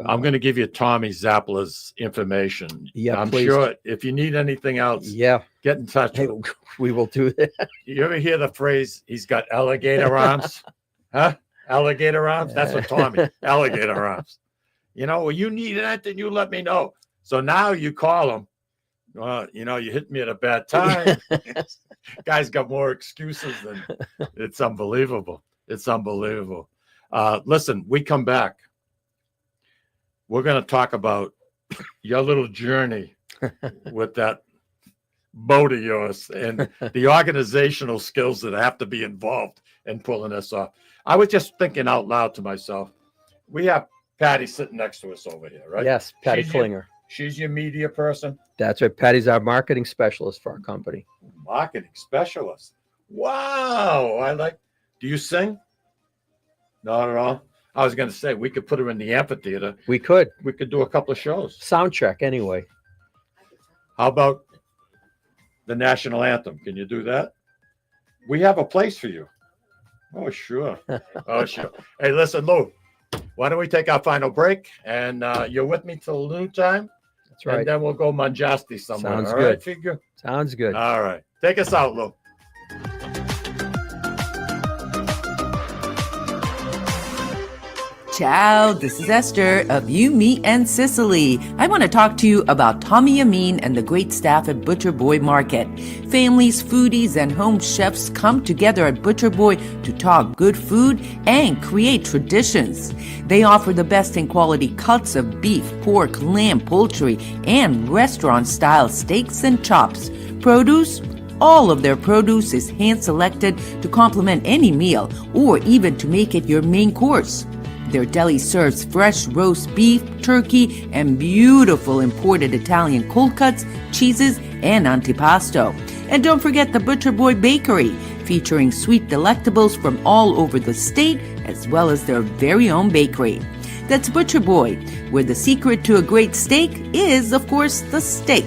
I'm going to give you Tommy Zappla's information. Yeah, I'm please. sure if you need anything else, get in touch. Hey, we will do that. You ever hear the phrase, he's got alligator arms? Huh? Alligator arms? That's what Tommy, alligator arms. You know, when you need anything, you let me know. So now you call him. Well, you know, you hit me at a bad time. Guy's got more excuses than it's unbelievable. It's unbelievable. Listen, we come back. We're going to talk about your little journey with that boat of yours and the organizational skills that have to be involved in pulling this off. I was just thinking out loud to myself, we have Patty sitting next to us over here, right? Yes, Patty Klinger. She's your media person? That's right. Patty's our marketing specialist for our company. Marketing specialist. Wow. Do you sing? Not at all. I was going to say, we could put her in the amphitheater. We could. We could do a couple of shows. Sound check, anyway. How about the national anthem? Can you do that? We have a place for you. Oh, sure. Oh, sure. Hey, listen, Lou, why don't we take our final break? And you're with me till noon time? That's right. And then we'll go Manjasti somewhere. Sounds all good. Right, figure? Sounds good. All right. Take us out, Lou. Ciao, this is Esther of You, Me, and Sicily. I want to talk to you about Tommy Amin and the great staff at Butcher Boy Market. Families, foodies, and home chefs come together at Butcher Boy to talk good food and create traditions. They offer the best in quality cuts of beef, pork, lamb, poultry, and restaurant-style steaks and chops. Produce? All of their produce is hand-selected to complement any meal or even to make it your main course. Their deli serves fresh roast beef, turkey, and beautiful imported Italian cold cuts, cheeses, and antipasto. And don't forget the Butcher Boy Bakery, featuring sweet delectables from all over the state, as well as their very own bakery. That's Butcher Boy, where the secret to a great steak is, of course, the steak.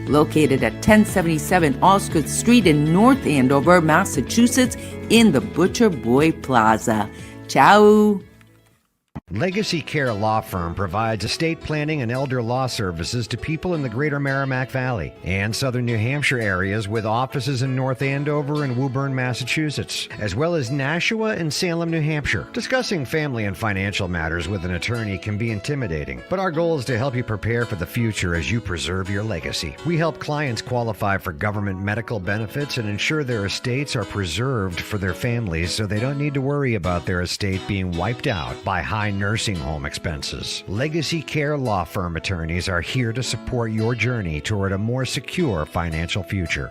Located at 1077 Osgood Street in North Andover, Massachusetts, in the Butcher Boy Plaza. Ciao! Legacy Care Law Firm provides estate planning and elder law services to people in the greater Merrimack Valley and southern New Hampshire areas with offices in North Andover and Woburn, Massachusetts, as well as Nashua and Salem, New Hampshire. Discussing family and financial matters with an attorney can be intimidating, but our goal is to help you prepare for the future as you preserve your legacy. We help clients qualify for government medical benefits and ensure their estates are preserved for their families so they don't need to worry about their estate being wiped out by high nursing home expenses. Legacy Care Law Firm attorneys are here to support your journey toward a more secure financial future.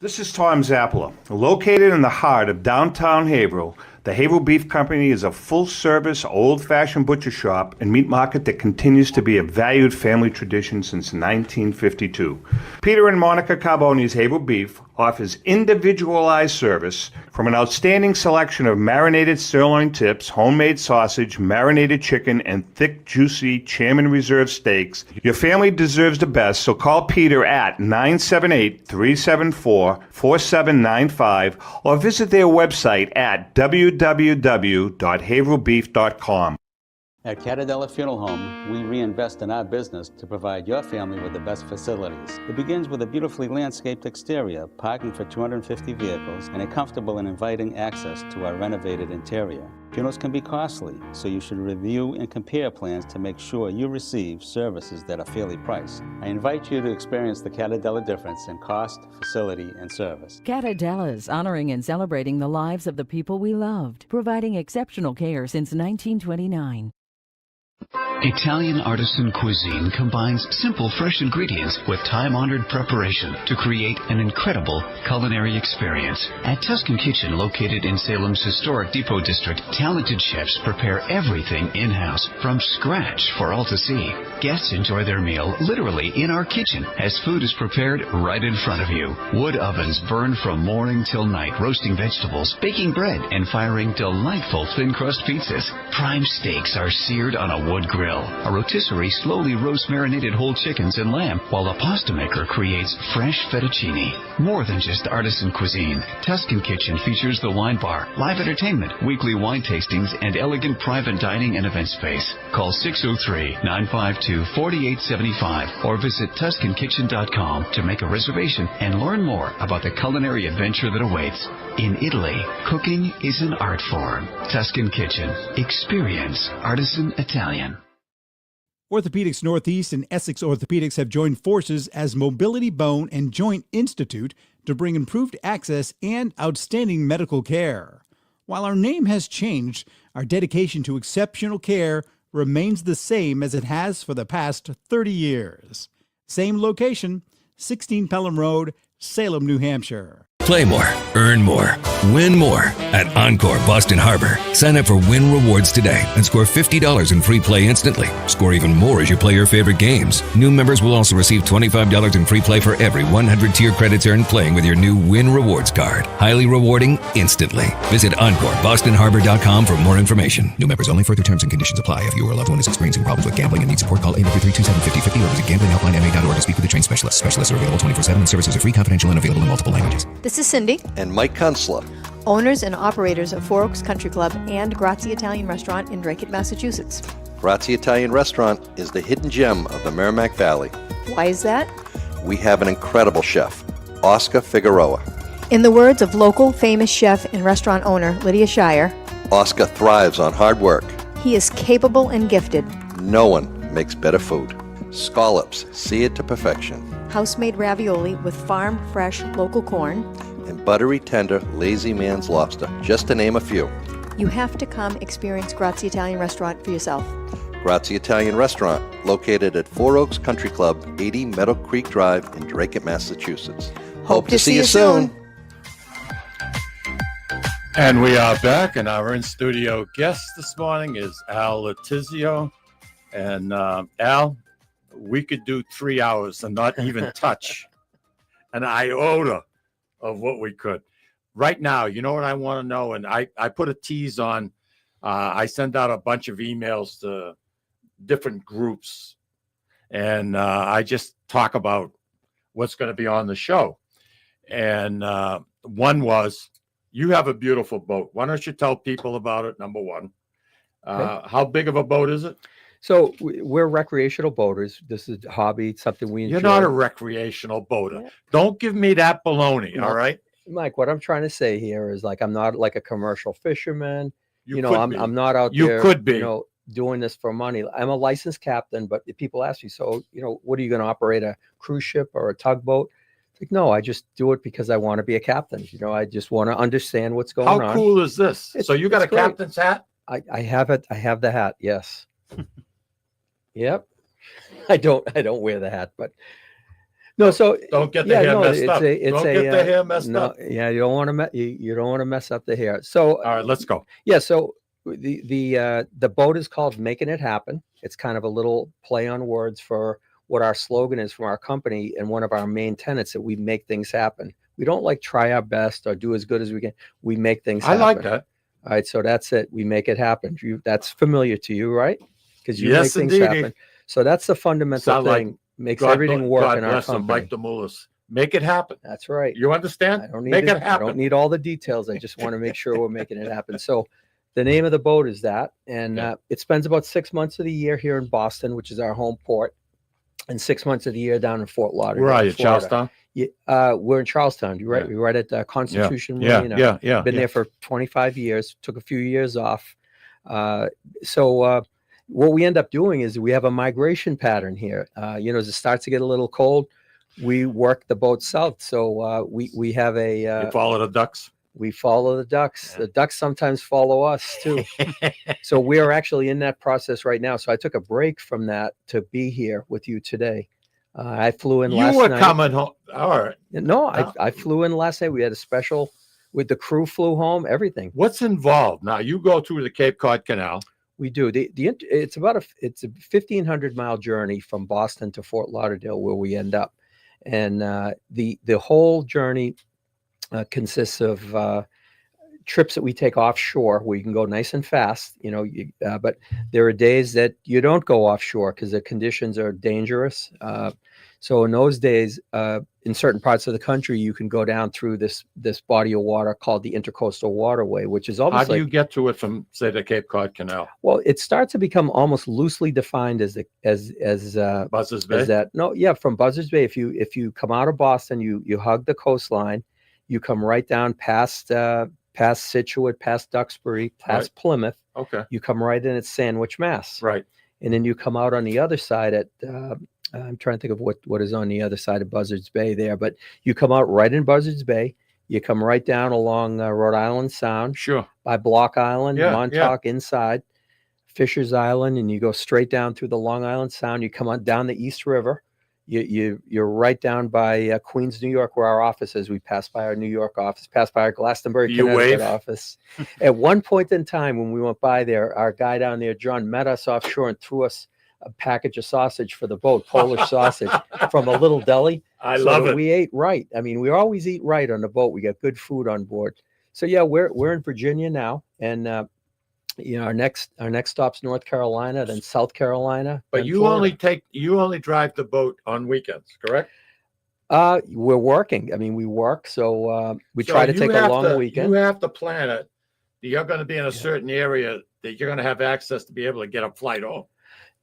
This is Tom Zappala. Located in the heart of downtown Haverhill, the Haverhill Beef Company is a full-service, old-fashioned butcher shop and meat market that continues to be a valued family tradition since 1952. Peter and Monica Carboni's Haverhill Beef offers individualized service from an outstanding selection of marinated sirloin tips, homemade sausage, marinated chicken, and thick, juicy Chairman Reserve steaks. Your family deserves the best, so call Peter at 978-374-4795 or visit their website at www.haverhillbeef.com. At Catadella Funeral Home, we reinvest in our business to provide your family with the best facilities. It begins with a beautifully landscaped exterior, parking for 250 vehicles, and a comfortable and inviting access to our renovated interior. Funerals can be costly, so you should review and compare plans to make sure you receive services that are fairly priced. I invite you to experience the Catadella difference in cost, facility, and service. Catadella's honoring and celebrating the lives of the people we loved, providing exceptional care since 1929. Italian artisan cuisine combines simple, fresh ingredients with time-honored preparation to create an incredible culinary experience. At Tuscan Kitchen, located in Salem's historic Depot District, talented chefs prepare everything in-house from scratch for all to see. Guests enjoy their meal literally in our kitchen as food is prepared right in front of you. Wood ovens burn from morning till night, roasting vegetables, baking bread, and firing delightful thin-crust pizzas. Prime steaks are seared on a wood grill. A rotisserie slowly roasts marinated whole chickens and lamb, while a pasta maker creates fresh fettuccine. More than just artisan cuisine, Tuscan Kitchen features the wine bar, live entertainment, weekly wine tastings, and elegant private dining and event space. Call 603-952-4875 or visit TuscanKitchen.com to make a reservation and learn more about the culinary adventure that awaits. In Italy, cooking is an art form. Tuscan Kitchen. Experience artisan Italian. Orthopedics Northeast and Essex Orthopedics have joined forces as Mobility Bone and Joint Institute to bring improved access and outstanding medical care. While our name has changed, our dedication to exceptional care remains the same as it has for the past 30 years. Same location, 16 Pelham Road, Salem, New Hampshire. Play more, earn more, win more at Encore Boston Harbor. Sign up for Win Rewards today and score $50 in free play instantly. Score even more as you play your favorite games. New members will also receive $25 in free play for every 100 tier credits earned playing with your new Win Rewards card. Highly rewarding instantly. Visit EncoreBostonHarbor.com for more information. New members only. Further terms and conditions apply. If you or a loved one is experiencing problems with gambling and needs support, call 833-273-5050 or visit gamblinghelplinema.org to speak with a trained specialist. Specialists are available 24/7 and services are free, confidential, and available in multiple languages. This is Cindy. And Mike Kunstler. Owners and operators of Four Oaks Country Club and Grazie Italian Restaurant in Drake, Massachusetts. Grazie Italian Restaurant is the hidden gem of the Merrimack Valley. Why is that? We have an incredible chef, Oscar Figueroa. In the words of local famous chef and restaurant owner Lydia Shire, Oscar thrives on hard work. He is capable and gifted. No one makes better food. Scallops, seared to perfection. House-made ravioli with farm fresh local corn. And buttery tender, lazy man's lobster, just to name a few. You have to come experience Grazie Italian Restaurant for yourself. Grazie Italian Restaurant, located at 4 Oaks Country Club, 80 Meadow Creek Drive in Drake, Massachusetts. Hope to see you soon. And we are back, and our in-studio guest this morning is Al Letizio. And Al, we could do 3 hours and not even touch an iota of what we could. Right now, you know what I want to know? And I put a tease on. I send out a bunch of emails to different groups, and I just talk about what's going to be on the show. And one was, you have a beautiful boat. Why don't you tell people about it, number one? How big of a boat is it? So we're recreational boaters. This is a hobby, something we enjoy. You're not a recreational boater. Yeah. Don't give me that baloney, all right? Mike, what I'm trying to say here is, like, I'm not like a commercial fisherman. You know, I'm not out there, you could be, you know, doing this for money. I'm a licensed captain, but if people ask me, so, you know, what are you going to operate, a cruise ship or a tugboat? It's like, no, I just do it because I want to be a captain. You know, I just want to understand what's going on. How cool is this? So you got a captain's hat? I have it. I have the hat. Yes. Yep. I don't wear the hat, but no. So don't get the hair messed up. Don't get the hair messed up. Yeah, you don't want to you don't want to mess up the hair. So all right, let's go. Yeah. So the boat is called Making It Happen. It's kind of a little play on words for what our slogan is from our company, and one of our main tenets, that we make things happen. We don't like try our best or do as good as we can. We make things happen. I like that. All right, so that's it. We make it happen. That's familiar to you, right? Because you yes, make things indeed. happen. So that's the fundamental thing. Like makes everything work in our company. Mike DeMoulis. Make it happen. That's right. You understand? I don't need make it happen. I don't need all the details. I just want to make sure we're making it happen. So the name of the boat is that, and it spends about 6 months of the year here in Boston, which is our home port, and 6 months of the year down in Fort Lauderdale. Where are you, Charlestown? Yeah, we're in Charlestown. You're right. We're right at Constitution Marina. Been there for 25 years. Took a few years off. What we end up doing is we have a migration pattern here. You know, as it starts to get a little cold, we work the boat south. So we have a. You follow the ducks. We follow the ducks. Yeah. The ducks sometimes follow us too. So we are actually in that process right now. So I took a break from that to be here with you today. I flew in last night. You were coming home. All right. No, I flew in last night. We had a special with the crew, flew home, everything. What's involved? Now you go through the Cape Cod Canal. We do. It's a 1,500-mile journey from Boston to Fort Lauderdale, where we end up. And the whole journey consists of trips that we take offshore, where you can go nice and fast, you know, but there are days that you don't go offshore because the conditions are dangerous. So in those days, in certain parts of the country, you can go down through this body of water called the Intercoastal Waterway, which is almost. How do you get to it from, say, the Cape Cod Canal? Well, it starts to become almost loosely defined as Buzzards Bay. As that. No, yeah, from Buzzards Bay. If you come out of Boston, you hug the coastline, you come right down past Scituate, past Duxbury, past Plymouth. Okay. You come right in at Sandwich, Mass. Right. And then you come out on the other side at. I'm trying to think of what is on the other side of Buzzards Bay there, but you come out right in Buzzards Bay. You come right down along Rhode Island Sound. Sure. By Block Island, Montauk inside, Fisher's Island, and you go straight down through the Long Island Sound. You come on down the East River. You're right down by Queens, New York, where our office is. We pass by our New York office, pass by our Glastonbury, Connecticut office. At one point in time, when we went by there, our guy down there, John, met us offshore and threw us a package of sausage for the boat, Polish sausage from a little deli. I love it. We ate right. I mean, we always eat right on the boat. We got good food on board. So yeah, we're in Virginia now, and you know, our next stop's North Carolina, then South Carolina. But you Florida. only drive the boat on weekends, correct? We're working. I mean, we work, so we try to take a long weekend. You have to plan it. You're going to be in a certain area that you're going to have access to be able to get a flight home.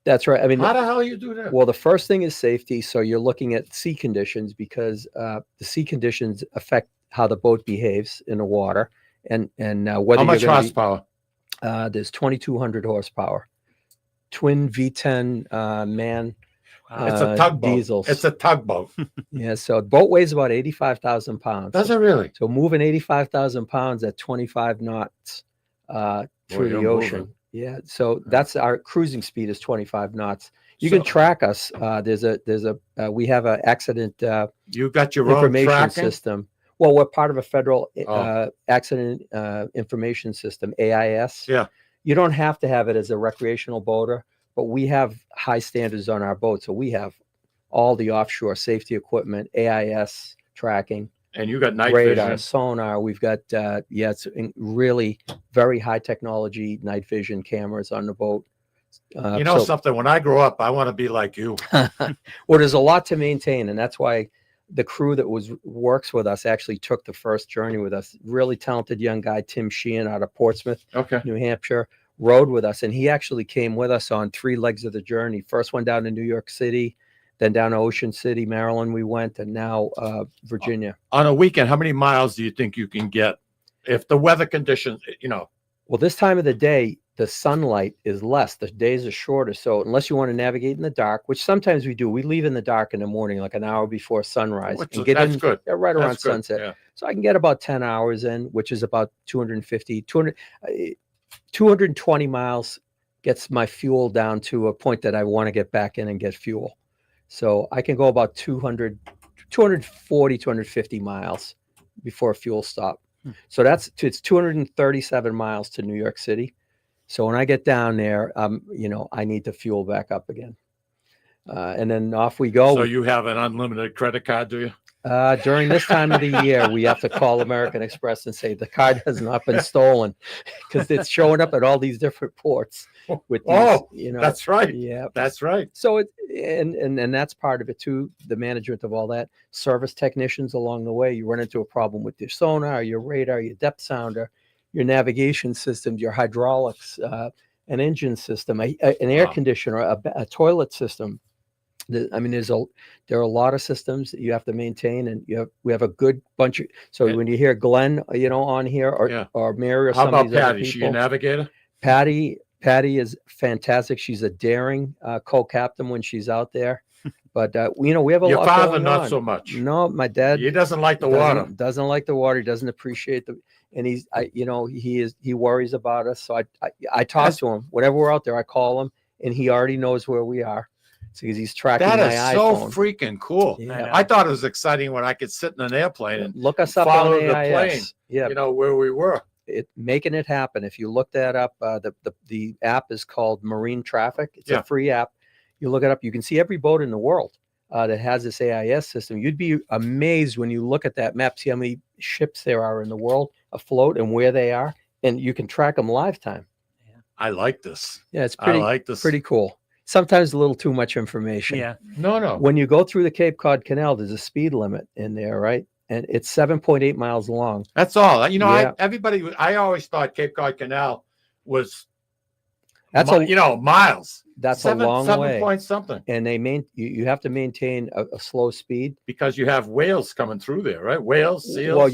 That's right. I mean, how the hell you do that? Well, the first thing is safety. So you're looking at sea conditions, because the sea conditions affect how the boat behaves in the water, and whether how much horsepower? There's 2,200 horsepower, twin V10 man. It's a tugboat. Diesels. It's a tugboat. Yeah, so the boat weighs about 85,000 pounds. Does it really? So moving 85,000 pounds at 25 knots through the ocean. Moving. Yeah, so that's our cruising speed is 25 knots. You can track us. We have an accident You got your own information tracking? system. Well, we're part of a federal accident information system, AIS. Yeah. You don't have to have it as a recreational boater, but we have high standards on our boat. So we have all the offshore safety equipment, AIS tracking. And you got night radar, vision. sonar. We've got, it's really very high technology night vision cameras on the boat. You know something, when I grow up, I want to be like you. Well, there's a lot to maintain, and that's why the crew that works with us actually took the first journey with us. Really talented young guy, Tim Sheehan, out of Portsmouth, New Hampshire, rode with us, and he actually came with us on 3 legs of the journey. First one down to New York City, then down to Ocean City, Maryland we went, and now Virginia. On a weekend, how many miles do you think you can get if the weather conditions, Well, this time of the day, the sunlight is less. The days are shorter. So unless you want to navigate in the dark, which sometimes we do, we leave in the dark in the morning, like an hour before sunrise. And get that's in good. right around That's good, sunset. yeah. So I can get about 10 hours in, which is about 220 miles gets my fuel down to a point that I want to get back in and get fuel. So I can go about 240, 250 miles before a fuel stop. So it's 237 miles to New York City. So when I get down there, I need to fuel back up again. And then off we go. So you have an unlimited credit card, do you? During this time of the year, we have to call American Express and say the card has not been stolen, because it's showing up at all these different ports. With these, that's right. Yeah, that's right. So and that's part of it too. The management of all that, service technicians along the way. You run into a problem with your sonar, your radar, your depth sounder, your navigation systems, your hydraulics, an engine system, an air conditioner, a toilet system. There are a lot of systems that you have to maintain, and we have a good bunch of. So when you hear Glenn, on here, or Mary, or how some of about these other Patty? Is she a people, navigator? Patty is fantastic. She's a daring co-captain when she's out there. But we have a Your lot father going not on. so much. No, my dad. He doesn't like the water. Doesn't like the water. He doesn't appreciate and he worries about us. So I talk to him whenever we're out there. I call him, and he already knows where we are. Because he's tracking my That is so iPhone. freaking cool. Yeah. I thought it was exciting when I could sit in an airplane and look us up follow on the AIS. plane. Yeah, where we were. Making it happen. If you look that up, the app is called Marine Traffic. It's a free app. You look it up. You can see every boat in the world that has this AIS system. You'd be amazed when you look at that map, see how many ships there are in the world afloat and where they are, and you can track them live time. I like this. Yeah, it's I like this. pretty cool. Sometimes a little too much information. Yeah. No. When you go through the Cape Cod Canal, there's a speed limit in there, right? And it's 7.8 miles long. That's all. Yeah. I always thought Cape Cod Canal was That's miles. That's a long 7 way. point something. And you have to maintain a slow speed because you have whales coming through there, right? Whales, seals. Well,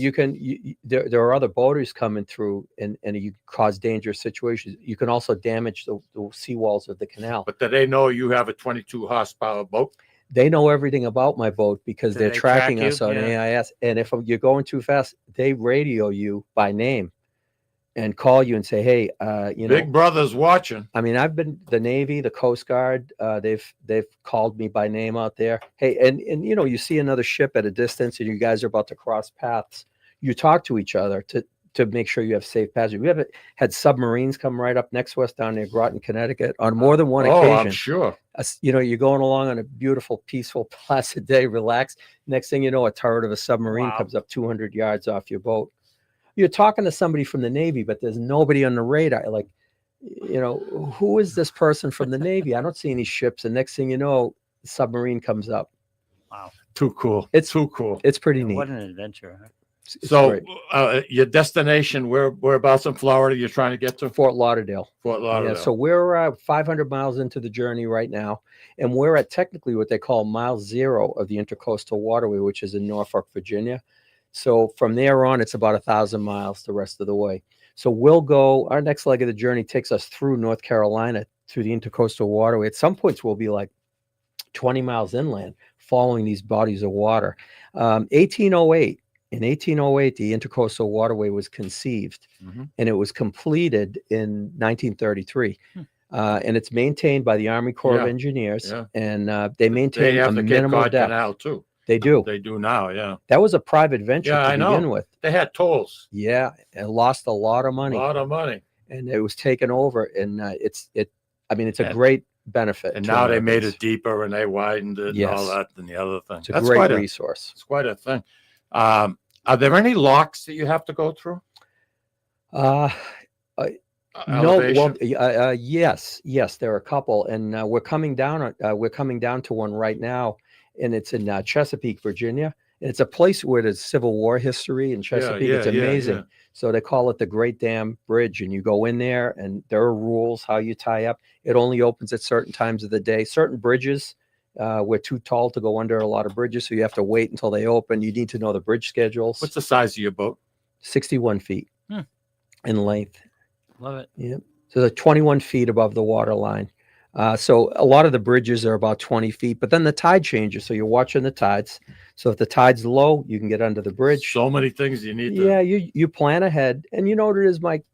there are other boaters coming through, and you cause dangerous situations. You can also damage the seawalls of the canal. But do they know you have a 22 horsepower boat? They know everything about my boat because Do they're they track tracking us you? on AIS. And if you're going too fast, they radio you by name and call you and say, "Hey, Big Brother's watching." I mean, I've been the Navy, the Coast Guard. They've called me by name out there. Hey, and you see another ship at a distance, and you guys are about to cross paths. You talk to each other to make sure you have safe passage. We have had submarines come right up next to us down near Groton, Connecticut, on more than one occasion. Oh, I'm sure. You're going along on a beautiful, peaceful, placid day, relaxed. Next thing you know, a turret of a submarine comes up 200 yards off your boat. You're talking to somebody from the Navy, but there's nobody on the radar. Like, who is this person from the Navy? I don't see any ships. And next thing you know, the submarine comes up. Wow. Too cool. It's too cool. It's pretty neat. What an adventure. Huh? So your destination, whereabouts in Florida you're trying to get to? Fort Lauderdale. Fort Lauderdale. Yeah, so we're 500 miles into the journey right now, and we're at technically what they call mile zero of the Intercoastal Waterway, which is in Norfolk, Virginia. So from there on, it's about 1,000 miles the rest of the way. So we'll go, our next leg of the journey takes us through North Carolina, through the Intercoastal Waterway. At some points, we'll be like 20 miles inland, following these bodies of water. 1808, in 1808, the Intercoastal Waterway was conceived, and it was completed in 1933. And it's maintained by the Army Corps of Engineers, and they maintain They a have the Cape minimal Cod depth. Canal too. They do. They do now, yeah. That was a private venture Yeah, to I know. begin with. They had tolls. Yeah, it lost a lot of A money, lot of money. and it was taken over. And it's a And- great benefit. And to now they made Americans. it deeper and they widened it and all Yes. that and the other thing. It's a great resource. It's quite a thing. Are there any locks that you have to go through? No, Elevation? well, yes, there are a couple, and we're coming down to one right now, and it's in Chesapeake, Virginia. And it's a place where there's Civil War history in Chesapeake. It's amazing. So they call it the Great Dam Bridge, and you go in there, and there are rules how you tie up. It only opens at certain times of the day. Certain bridges, we're too tall to go under a lot of bridges, so you have to wait until they open. You need to know the bridge schedules. What's the size of your boat? 61 feet in length. Love it. Yeah. So they're 21 feet above the water line. So a lot of the bridges are about 20 feet, but then the tide changes. So you're watching the tides. So if the tide's low, you can get under the bridge. So many things you need to. Yeah, you plan ahead. And you know what it is, Mike?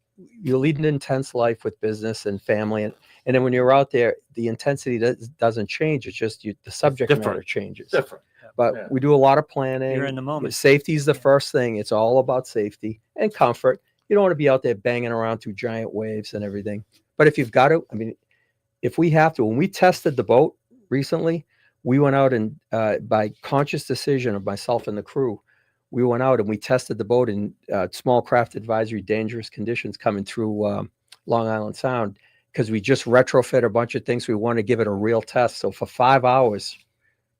You lead an intense life with business and family. And then when you're out there, the intensity doesn't change. It's just the subject matter changes. Different. But we do a lot of planning. You're in the moment. Safety is the first thing. It's all about safety and comfort. You don't want to be out there banging around through giant waves and everything. But if you've got to, I mean, if we have to, when we tested the boat recently, we went out and by conscious decision of myself and the crew, we went out and we tested the boat in small craft advisory dangerous conditions coming through Long Island Sound, because we just retrofit a bunch of things. We want to give it a real test. So for 5 hours,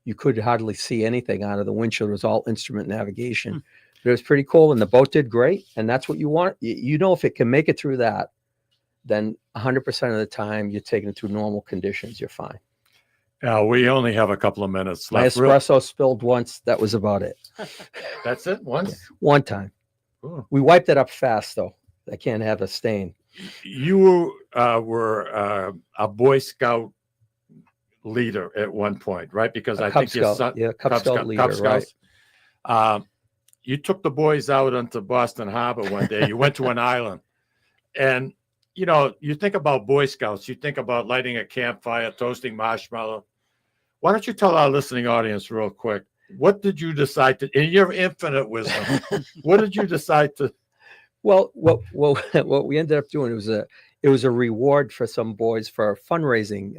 you could hardly see anything out of the windshield. It was all instrument navigation. But it was pretty cool, and the boat did great. And that's what you want. You know, if it can make it through that, then 100% of the time you're taking it through normal conditions, you're fine. We only have a couple of minutes My left. espresso spilled once. That was about it. That's it? Once? One time. Ooh. We wiped it up fast, though. I can't have a stain. You were a Boy Scout leader at one point, right? Because A I Cub think your Scout, son, yeah, Cub Scout leader, Cub Scouts. You took the boys out onto Boston Harbor one day. You went to an island, and you know, you think about Boy Scouts, you think about lighting a campfire, toasting marshmallow. Why don't you tell our listening audience real quick, what did you decide to, in your infinite wisdom, what did you decide to? Well, what we ended up doing, it was a reward for some boys for fundraising.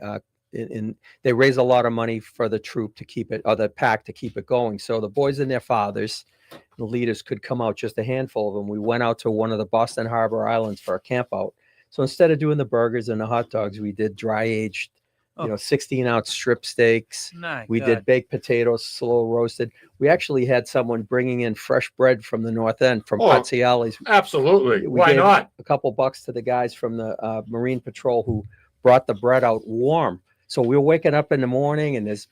They raise a lot of money for the troop to keep it, or the pack to keep it going. So the boys and their fathers, the leaders, could come out, just a handful of them. We went out to one of the Boston Harbor Islands for a camp out. So instead of doing the burgers and the hot dogs, we did dry aged, 16-ounce strip steaks. We did baked potatoes, slow roasted. We actually had someone bringing in fresh bread from the North End, from Pazziali's. Absolutely. We Why gave not? a couple bucks to the guys from the Marine Patrol who brought the bread out warm. So we were waking up in the morning, and there's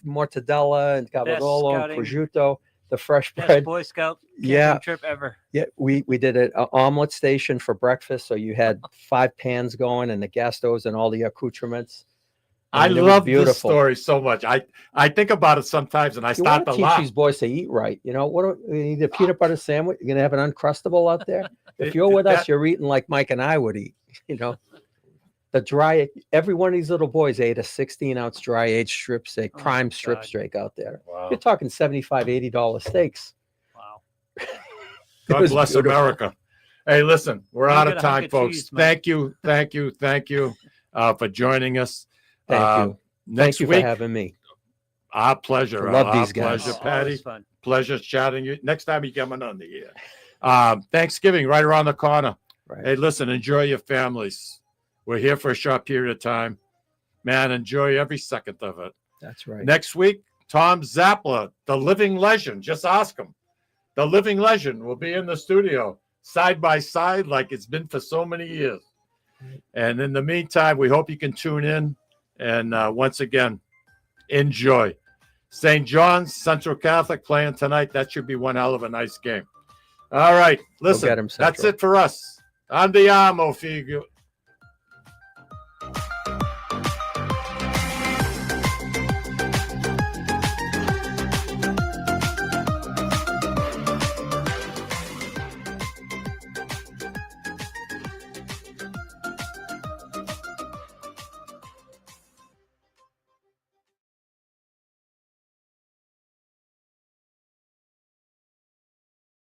mortadella and cavallolo and prosciutto, the fresh Best bread. Boy Scout camping trip ever. Yeah, we did an omelet station for breakfast. So you had 5 pans going and the gas stoves and all the accoutrements. I mean, it was love this beautiful. story so much. I think about it sometimes, and I You start want to to teach laugh. these boys to eat right. You know, you need a peanut butter sandwich. You're going to have an Uncrustable out there. If you're with us, you're eating like Mike and I would eat, you know. Every one of these little boys ate a 16-ounce dry aged strip steak, prime strip steak out there. Wow. You're talking $75, $80 steaks. Wow. God was bless beautiful. America. Hey, listen, we're I'll out get of a hunk time, of folks. cheese, Mike. Thank you for joining us. Thank you. Next Thank you week, for having me. our pleasure. I love our these guys. Pleasure, Oh, Patty. always fun. Pleasure chatting you. Next time you coming on the air. Thanksgiving right around the corner. Right. Hey, listen, enjoy your families. We're here for a short period of time. Man, enjoy every second of it. That's right. Next week, Tom Zappler, the living legend. Just ask him. The living legend will be in the studio side by side like it's been for so many years. And in the meantime, we hope you can tune in. And once again, enjoy. St. John's Central Catholic playing tonight. That should be one hell of a nice game. All right. Go get Listen, 'em, that's Central. it for us. Andiamo, figlio.